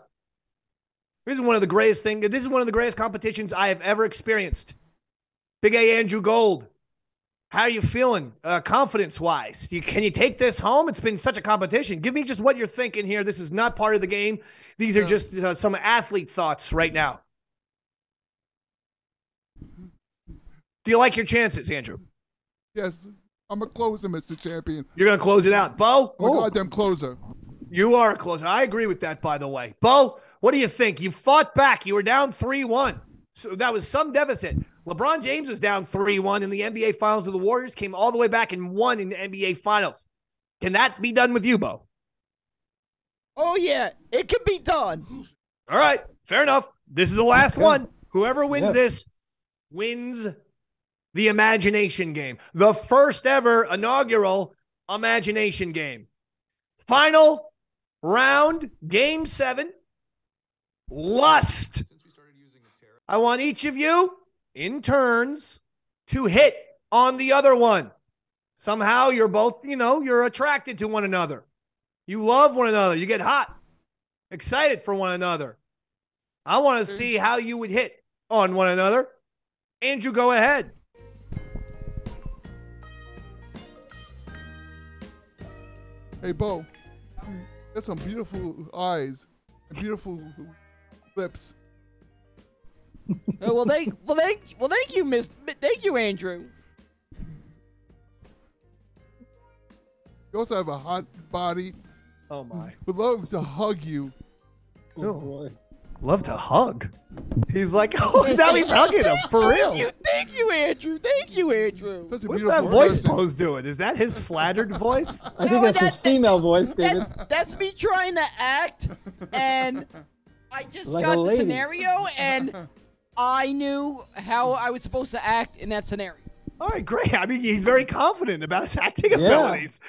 This is one of the greatest things. This is one of the greatest competitions I have ever experienced. Big A Andrew Gold. How are you feeling confidence-wise? Can you take this home? It's been such a competition. Give me just what you're thinking here. This is not part of the game. These are just some athlete thoughts right now. Do you like your chances, Andrew? Yes. I'm a closer, Mr. Champion. You're going to close it out. Bo? I'm a goddamn closer. You are a closer. I agree with that, by the way. Bo, what do you think? You fought back. You were down 3-1. So that was some deficit. LeBron James was down 3-1 in the NBA Finals of the Warriors, came all the way back and won in the NBA Finals. Can that be done with you, Bo? Oh, yeah. It can be done. All right. Fair enough. This is the last one. Whoever wins this wins the imagination game. The first ever inaugural imagination game. Final round, game 7. Lust. I want each of you in turns to hit on the other one. Somehow you're both, you're attracted to one another. You love one another. You get hot, excited for one another. I want to see how you would hit on one another. Andrew, go ahead. Hey, Bo, that's some beautiful eyes and beautiful lips. Thank you, Andrew. You also have a hot body. Oh my! Would love to hug you. Oh boy! Love to hug. He's like, now he's hugging him for real. Thank you, Andrew. What's that voice pose doing? Is that his flattered voice? I think that's his female voice, David. That's me trying to act, and I just like got the scenario, and I knew how I was supposed to act in that scenario. All right, great. I mean, he's very confident about his acting abilities.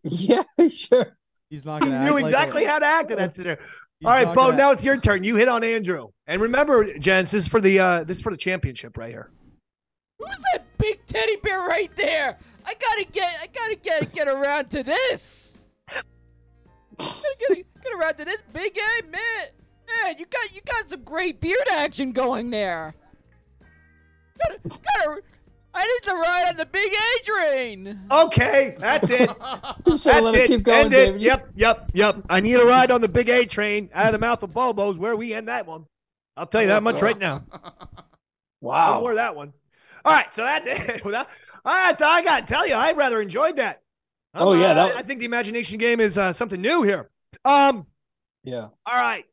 Yeah, sure. He's not going to act. He knew exactly how to act in that scenario. All right, Bo. Now it's your turn. You hit on Andrew, and remember, gents, this is for the championship right here. Who's that big teddy bear right there? I gotta get around to this. Gotta get around to this big A man. Man, you got some great beard action going there. I need to ride on the big A train. Okay, that's it. That's it. Keep going, end it. Yep. I need to ride on the big A train out of the mouth of Bobo's where we end that one. I'll tell you that much right now. Wow. No more of that one. All right, so that's it. I got to tell you, I rather enjoyed that. I think the imagination game is something new here. Yeah. All right.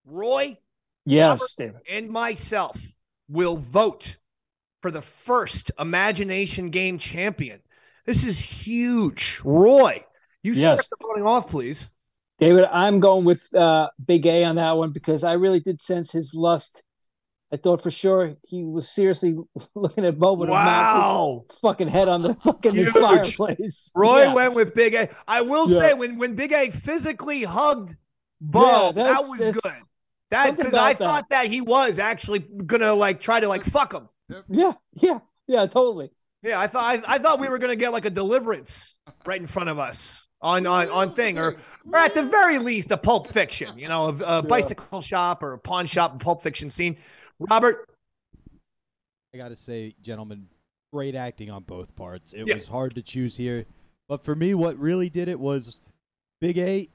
Roy, yes, David, and myself will vote for the first imagination game champion. This is huge. Roy, you start the voting off, please. David, I'm going with Big A on that one because I really did sense his lust. I thought for sure he was seriously looking at Bobo to mount his fucking head on the fucking his fireplace. Roy went with Big A. I will say when Big A physically hugged Bo, that was good. That because I thought that he was actually gonna try to fuck him. Yeah, totally. Yeah, I thought we were gonna get a deliverance right in front of us on thing, or at the very least a Pulp Fiction, a bicycle shop or a pawn shop, Pulp Fiction scene. Robert, I gotta say, gentlemen, great acting on both parts. It was hard to choose here. But for me, what really did it was, Big A,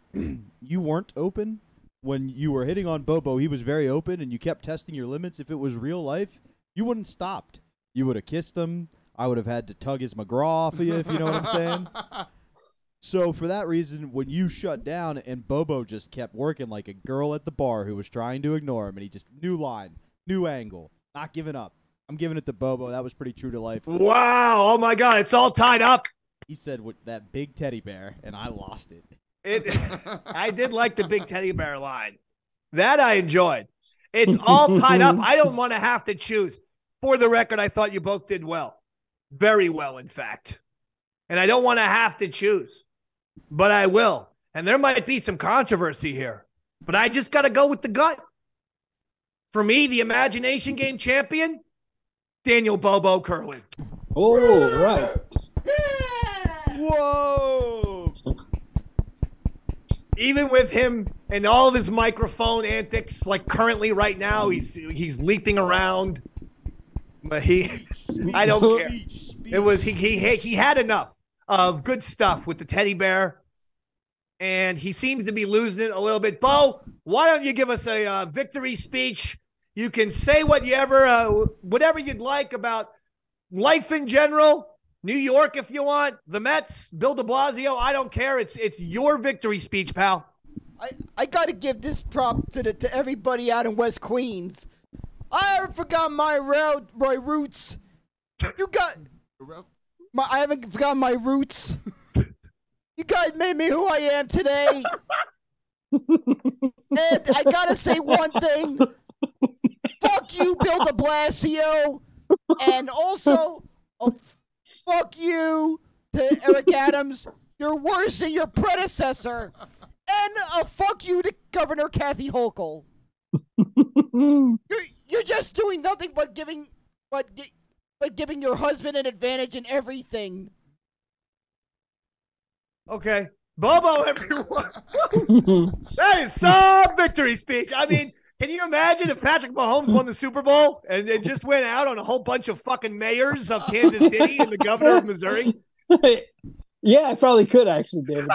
you weren't open. When you were hitting on Bobo, he was very open, and you kept testing your limits. If it was real life, you wouldn't have stopped. You would have kissed him. I would have had to tug his McGraw off of you, if you know what I'm saying. So for that reason, when you shut down and Bobo just kept working like a girl at the bar who was trying to ignore him, and he just, new line, new angle, not giving up. I'm giving it to Bobo. That was pretty true to life. Wow. Oh, my God. It's all tied up. He said with that big teddy bear, and I lost it. I did like the big teddy bear line. That I enjoyed. It's all tied up. I don't want to have to choose. For the record, I thought you both did well. Very well, in fact. And I don't want to have to choose. But I will. And there might be some controversy here. But I just got to go with the gut. For me, the imagination game champion, Daniel Bobo Kurlan. Oh, right. Whoa! Even with him and all of his microphone antics, like currently right now, he's leaping around. But I don't care. It was he had enough of good stuff with the teddy bear, and he seems to be losing it a little bit. Bo, why don't you give us a victory speech? You can say whatever you'd like about life in general. New York, if you want. The Mets, Bill de Blasio, I don't care. It's your victory speech, pal. I got to give this prop to everybody out in West Queens. I haven't forgotten my roots. I haven't forgotten my roots. You guys made me who I am today. And I got to say one thing. Fuck you, Bill de Blasio. And also, fuck you to Eric Adams. You're worse than your predecessor. And fuck you to Governor Kathy Hochul. You're just doing nothing but giving your husband an advantage in everything. Okay. Bobo, everyone. That is some victory speech. I mean, can you imagine if Patrick Mahomes won the Super Bowl and it just went out on a whole bunch of fucking mayors of Kansas City and the governor of Missouri? Yeah, I probably could actually, David.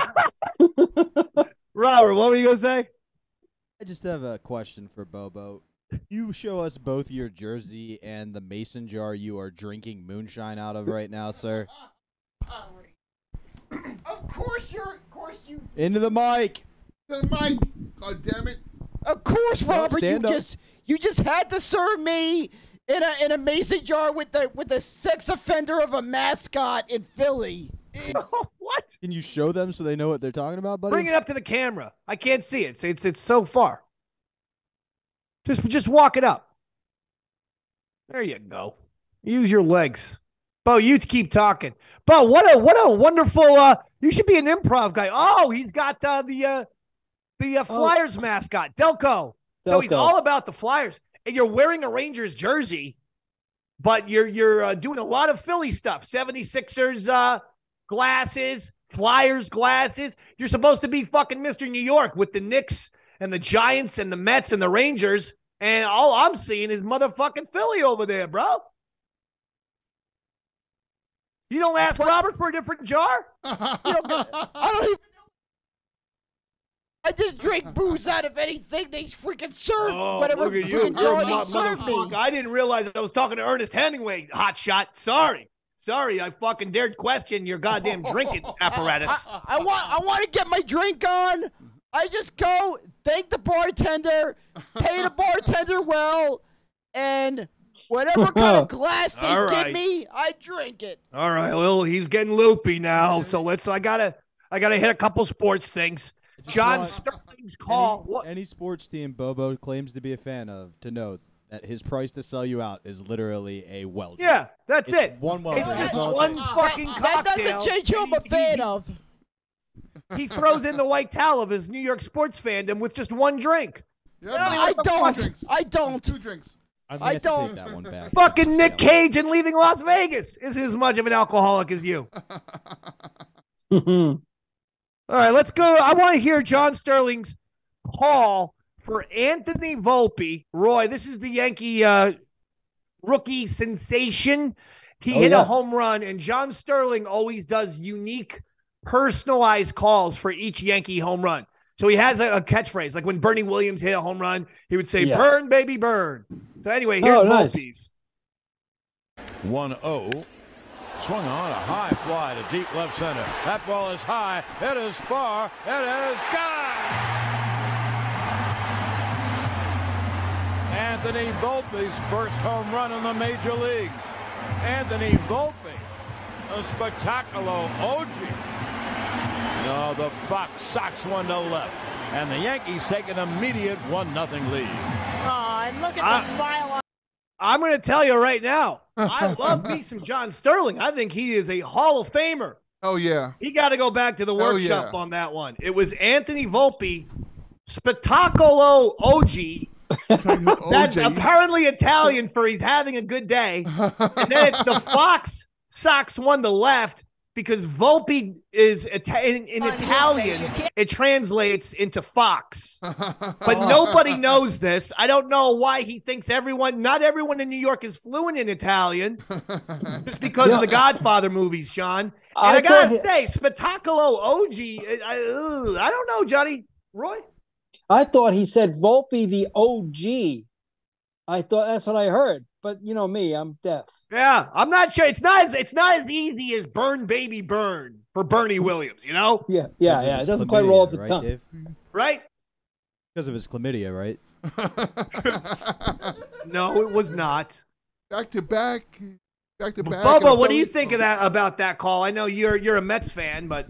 Robert, what were you going to say? I just have a question for Bobo. You show us both your jersey and the mason jar you are drinking moonshine out of right now, sir. Of course you. Into the mic. The mic. God damn it. Of course, Robert. Stand You just had to serve me in a mason jar with the sex offender of a mascot in Philly. What? Can you show them so they know what they're talking about, buddy? Bring it up to the camera. I can't see it. It's so far. Just walk it up. There you go. Use your legs. Bo, you keep talking. Bo, what a wonderful you should be an improv guy. Oh, he's got the Flyers mascot, Delco. So he's all about the Flyers. And you're wearing a Rangers jersey, but you're doing a lot of Philly stuff. 76ers glasses, Flyers glasses. You're supposed to be fucking Mr. New York with the Knicks and the Giants and the Mets and the Rangers. And all I'm seeing is motherfucking Philly over there, bro. You don't ask Robert for a different jar? I don't even know. I just drink booze out of anything they freaking serve. Whatever freaking jar they serve me. I didn't realize I was talking to Ernest Hemingway, hotshot. Sorry, I fucking dared question your goddamn drinking apparatus. I want to get my drink on. I just go, thank the bartender, pay the bartender well, and whatever kind of glass they give me, I drink it. All right, well, he's getting loopy now, so I gotta hit a couple sports things. John Sterling's call. Any sports team Bobo claims to be a fan of to know that his price to sell you out is literally a welder. Yeah, that's it. One welder. It's just one fucking cocktail. That doesn't change who I'm a fan of. He throws in the white towel of his New York sports fandom with just one drink. Yeah, I don't. 2 drinks. I don't. Take that one back. Fucking Nick Cage and leaving Las Vegas isn't as much of an alcoholic as you. All right, let's go. I want to hear John Sterling's call for Anthony Volpe. Roy, this is the Yankee rookie sensation. He hit a home run, and John Sterling always does unique, personalized calls for each Yankee home run. So he has a catchphrase. Like when Bernie Williams hit a home run, he would say, burn, baby, burn. So anyway, here's Volpe's. 1-0. Swung on a high fly to deep left center. That ball is high. It is far. It is gone. Anthony Volpe's first home run in the major leagues. Anthony Volpe, a spectacular OG. No, the Fox Sox one to left. And the Yankees take an immediate 1-0 lead. Oh, and look at the smile on. I'm going to tell you right now, I love me some John Sterling. I think he is a Hall of Famer. Oh, yeah. He got to go back to the workshop on that one. It was Anthony Volpe, Spettacolo OG. That's apparently Italian for he's having a good day. And then it's the Fox Sox one to left because Volpe is in Italian. It translates into Fox. But nobody knows this. I don't know why he thinks not everyone in New York is fluent in Italian just because of the Godfather movies, Sean. And I got to say, Spettacolo OG, I don't know, Johnny. Roy? I thought he said Volpe the OG. I thought that's what I heard. But you know me, I'm deaf. Yeah, I'm not sure. It's not as easy as Burn Baby Burn for Bernie Williams, you know? Yeah. It doesn't quite roll off the tongue. Dave? Right? Because of his chlamydia, right? No, it was not. Back to back. Bobo, what do you think of that about that call? I know you're a Mets fan, but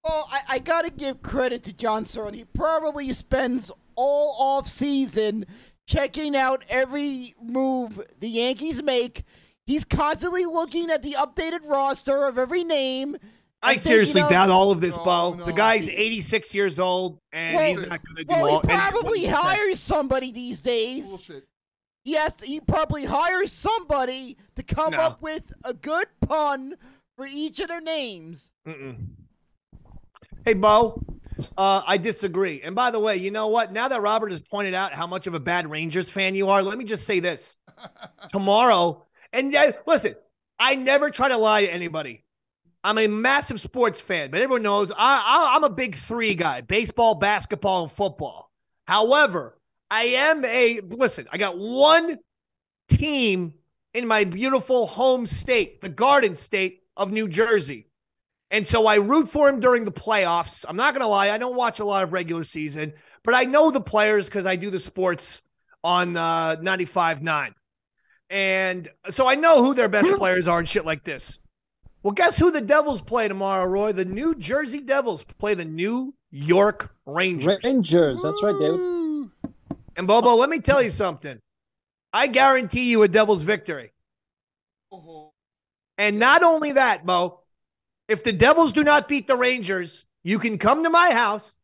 Well, I got to give credit to John Sterling. He probably spends all off season checking out every move the Yankees make. He's constantly looking at the updated roster of every name. I seriously doubt all of this, Bo. The guy's 86 years old, and he's not going to do all. He probably hires somebody these days. Bullshit. Yes, he probably hires somebody to come up with a good pun for each of their names. Hey, Bo, I disagree. And by the way, you know what? Now that Robert has pointed out how much of a bad Rangers fan you are, let me just say this. Tomorrow, and listen, I never try to lie to anybody. I'm a massive sports fan, but everyone knows I'm a big three guy, baseball, basketball, and football. However, I got one team in my beautiful home state, the Garden State of New Jersey. And so I root for him during the playoffs. I'm not going to lie. I don't watch a lot of regular season, but I know the players because I do the sports on 95.9. And so I know who their best players are and shit like this. Well, guess who the Devils play tomorrow, Roy? The New Jersey Devils play the New York Rangers. That's right, David. And Bobo, let me tell you something. I guarantee you a Devils victory. And not only that, Bo, if the Devils do not beat the Rangers, you can come to my house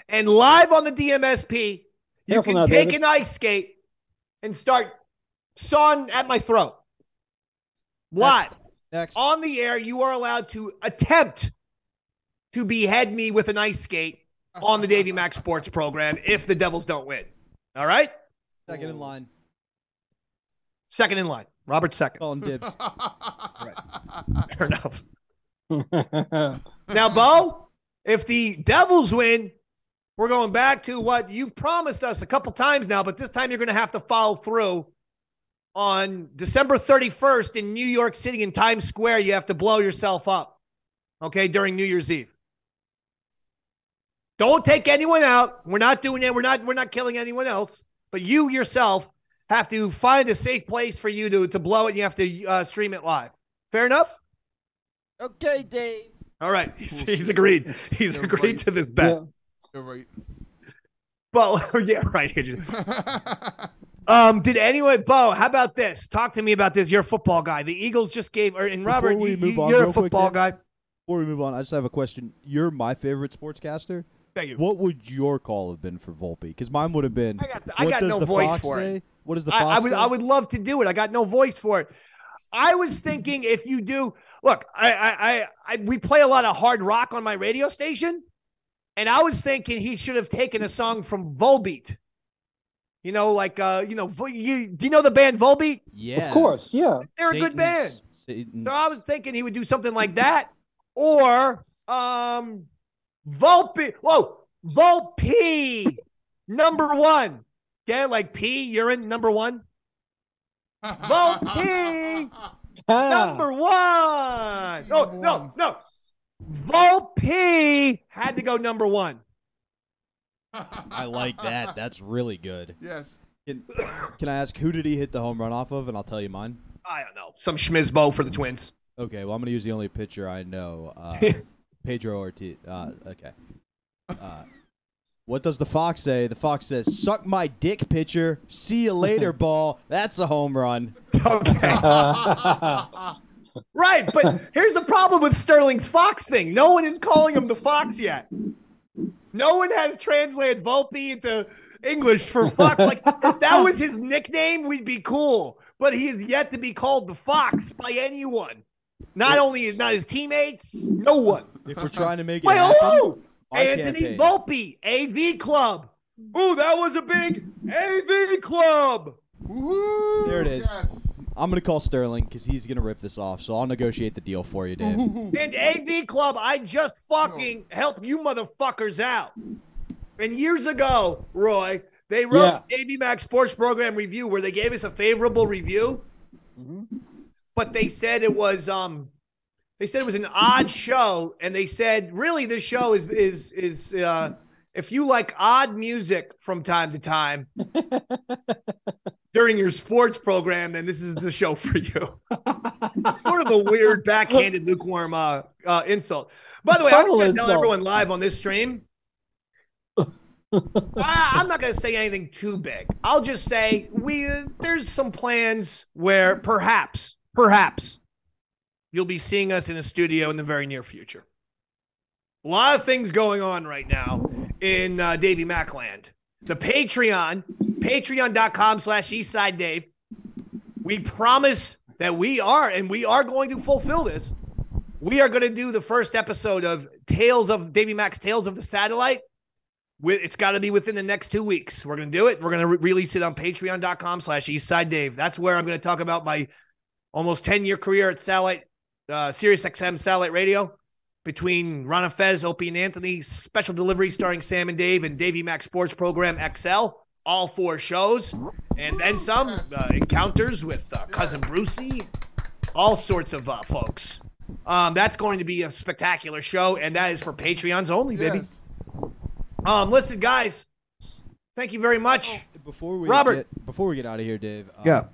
and live on the DMSP, you can take an ice skate and start sawing at my throat. Live. Next. On the air, you are allowed to attempt to behead me with an ice skate on the Davey Mac Sports Program if the Devils don't win. All right? Second in line. Second in line. Robert second. Calling dibs. Right. Fair enough. Now, Bo, if the Devils win, we're going back to what you've promised us a couple times now, but this time you're going to have to follow through. On December 31st in New York City in Times Square, you have to blow yourself up, okay, during New Year's Eve. Don't take anyone out. We're not doing it. We're not killing anyone else. But you yourself have to find a safe place for you to blow it, and you have to stream it live. Fair enough? Okay, Dave. All right. He's agreed. He's agreed to this bet. You're right. Well, yeah, right. Did anyone, Bo, how about this? Talk to me about this. You're a football guy. The Eagles just gave, and Robert, you're a football guy. Before we move on, I just have a question. You're my favorite sportscaster. Thank you. What would your call have been for Volpe? Because mine would have been, I got no voice for it. What does the Fox say? I would love to do it. I got no voice for it. I was thinking if you do, look, we play a lot of hard rock on my radio station, and I was thinking he should have taken a song from Volbeat. You know, like do you know the band Volpe? Yeah. Of course, yeah. They're a good band. Satan's- So I was thinking he would do something like that, or Volpe. Whoa, Volpe, number one. Yeah, like P, urine, number one. Volpe, number one. No. Volpe had to go number one. I like that. That's really good. Yes. Can I ask, who did he hit the home run off of? And I'll tell you mine. I don't know. Some schmizbo for the Twins. Okay, well, I'm going to use the only pitcher I know. Pedro Ortiz. Okay. What does the Fox say? The Fox says, "Suck my dick, pitcher. See you later, ball." That's a home run. Okay. Right, but here's the problem with Sterling's Fox thing. No one is calling him the Fox yet. No one has translated Volpe into English for Fox. Like, if that was his nickname, we'd be cool. But he is yet to be called the Fox by anyone. Not his teammates, no one. If we're trying to make it Wait, happen, Anthony Volpe, AV Club. Ooh, that was a big AV Club. Woo-hoo, there it is. yes. I'm going to call Sterling because he's going to rip this off. So I'll negotiate the deal for you, Dave. And AV Club, I just fucking help you motherfuckers out. And years ago, Roy, they wrote Davey Mac Sports Program review where they gave us a favorable review. Mm-hmm. But they said it was an odd show, and they said really this show is if you like odd music from time to time during your sports program, then this is the show for you. Sort of a weird, backhanded, lukewarm insult. By the way, I'm going to tell everyone live on this stream. I'm not going to say anything too big. I'll just say there's some plans where perhaps you'll be seeing us in the studio in the very near future. A lot of things going on right now in Davey Mac land. The patreon.com/EastsideDave. We promise that we are going to fulfill this. We are going to do the first episode of Davey Mac's Tales of the Satellite. It's got to be within the next 2 weeks. We're going to do it. We're going to release it on patreon.com/EastsideDave. That's where I'm going to talk about my almost 10-year career at Satellite, Sirius XM Satellite Radio, between Rana Fez, Opie, and Anthony, special delivery starring Sam and Dave, and Davey Mac Sports Program XL, all 4 shows, and then some encounters with Cousin Brucey, all sorts of folks. That's going to be a spectacular show, and that is for Patreons only, baby. Yes. Listen, guys, thank you very much. Before we get out of here, Dave,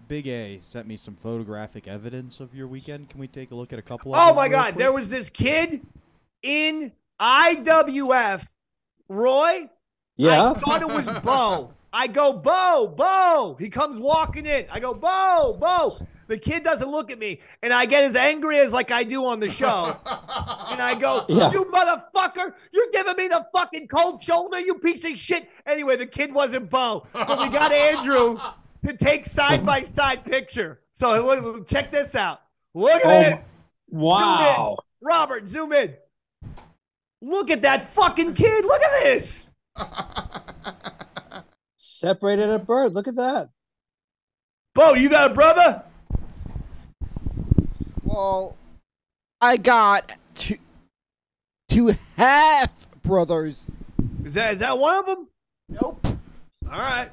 Big A sent me some photographic evidence of your weekend. Can we take a look at a couple of them? Oh, my God. There was this kid in IWF, Roy. Yeah. I thought it was Bo. I go, Bo. He comes walking in. I go, Bo. The kid doesn't look at me, and I get as angry as like I do on the show. And I go, You motherfucker, you're giving me the fucking cold shoulder, you piece of shit. Anyway, the kid wasn't Bo, but we got Andrew to take side-by-side picture. So check this out. Look at this. Wow. Robert, zoom in. Look at that fucking kid. Look at this. Separated at birth. Look at that. Bo, you got a brother? Well, I got two half brothers. Is that one of them? Nope. All right.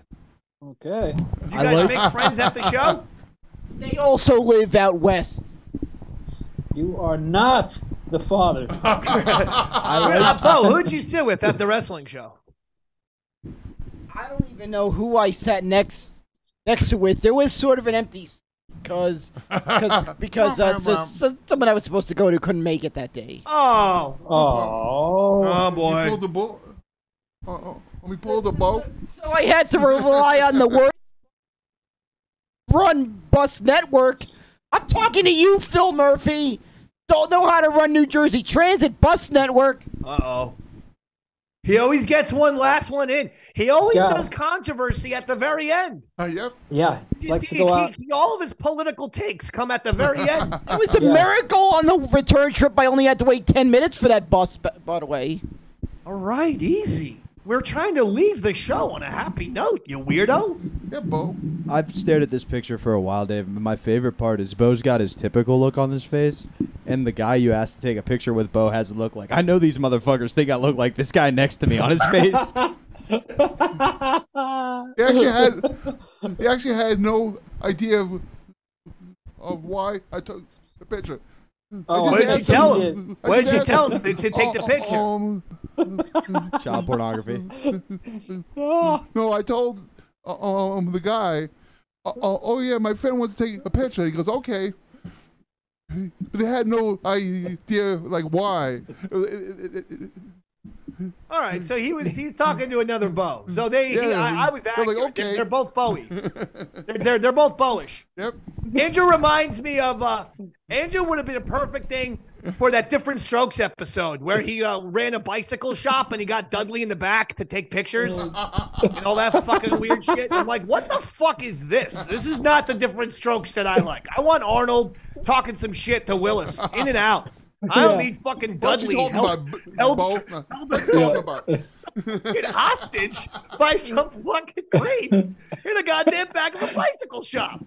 Okay. You guys make friends at the show? They also live out west. You are not the father. Bo, who'd you sit with at the wrestling show? I don't even know who I sat next to with. There was sort of an empty because someone I was supposed to go to couldn't make it that day. Oh boy. You pulled the bull. We pulled the boat. So I had to rely on the worst run bus network. I'm talking to you, Phil Murphy. Don't know how to run New Jersey Transit bus network. Uh-oh. He always gets one last one in. He always does controversy at the very end. Yep. Yeah. Likes to go out. All of his political takes come at the very end. It was a miracle on the return trip. I only had to wait 10 minutes for that bus, by the way. All right, easy. we're trying to leave the show on a happy note, you weirdo. Yeah, Bo. I've stared at this picture for a while, Dave. My favorite part is Bo's got his typical look on his face, and the guy you asked to take a picture with Bo has a look like, I know these motherfuckers think I look like this guy next to me on his face. He actually had no idea of why I took the picture. What did you tell him? What did you tell him to take the picture? Child pornography. No, I told the guy, oh yeah, my friend wants to take a picture. He goes, okay. But they had no idea like why. All right, so he's talking to another Bo. So I was accurate. Like, okay. They're both Bowie. They're both Bowish. Yep. Andrew reminds me of Andrew would have been a perfect thing for that Different Strokes episode where he ran a bicycle shop and he got Dudley in the back to take pictures and all that fucking weird shit. I'm like, what the fuck is this? This is not the Different Strokes that I like. I want Arnold talking some shit to Willis, in and out. I don't need fucking Dudley held hostage by some fucking creep in a goddamn back of a bicycle shop.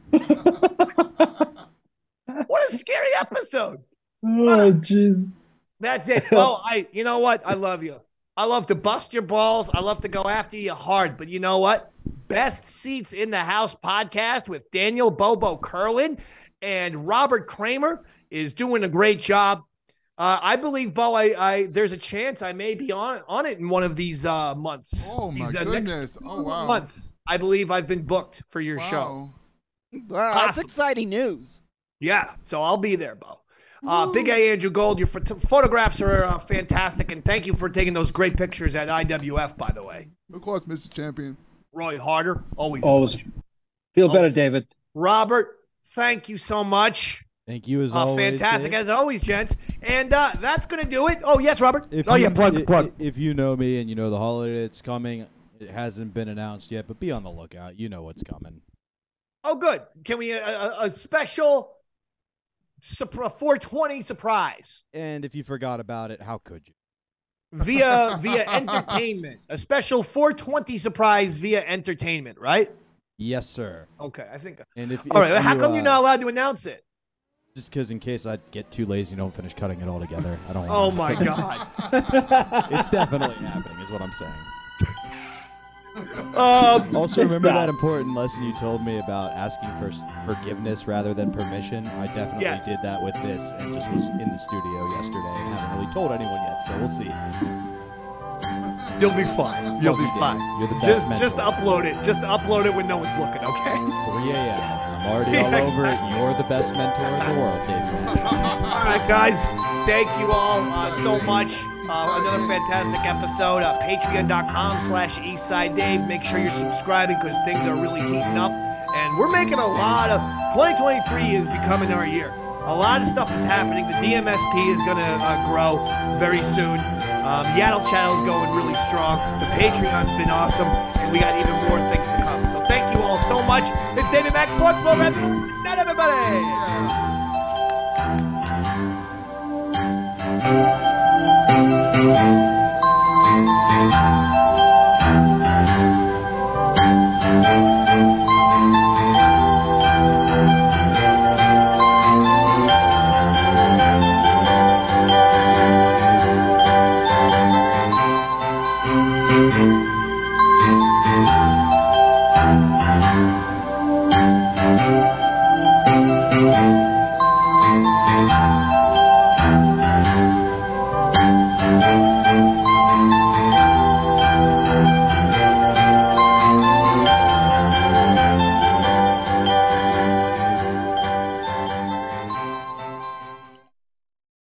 What a scary episode. Oh, jeez. That's it. Oh, you know what? I love you. I love to bust your balls. I love to go after you hard. But you know what? Best Seats in the House podcast with Daniel Bobo Kurlan and Robert Kramer is doing a great job. I believe, Bo, there's a chance I may be on it in one of these months. Oh, my goodness. Oh, wow. Months. I believe I've been booked for your show. Wow, that's exciting news. Yeah, so I'll be there, Bo. Big A Andrew Gold, your photographs are fantastic, and thank you for taking those great pictures at IWF, by the way. Of course, Mr. Champion. Roy Harder, always. Feel better, David. Robert, thank you so much. Thank you as always. Fantastic Dave. as always, gents. And that's going to do it. Oh, yes, Robert. Plug. If you know me and you know the holiday that's coming, it hasn't been announced yet, but be on the lookout. You know what's coming. Oh, good. Can we a special 420 surprise? And if you forgot about it, how could you? Via entertainment. A special 420 surprise via entertainment, right? Yes, sir. Okay, I think. And all right, how come you're not allowed to announce it? Just because in case I get too lazy and don't finish cutting it all together. I don't want Oh, my God. It's definitely happening is what I'm saying. Also, remember that important lesson you told me about asking for forgiveness rather than permission? I definitely did that with this and just was in the studio yesterday and haven't really told anyone yet, so we'll see. You'll be fine. You'll be fine. You're the best Just upload it. Just upload it when no one's looking, okay? 3 a.m. I'm already all over it. You're the best mentor in the world, Davey Mac. All right, guys. Thank you all so much. Another fantastic episode. Patreon.com/EastSideDave. Make sure you're subscribing because things are really heating up. And we're making a lot of... 2023 is becoming our year. A lot of stuff is happening. The DMSP is going to grow very soon. The Yaddle channel is going really strong. The Patreon's been awesome. And we got even more things to come. So thank you all so much. It's Davey Mac Sports Program. Good night, everybody.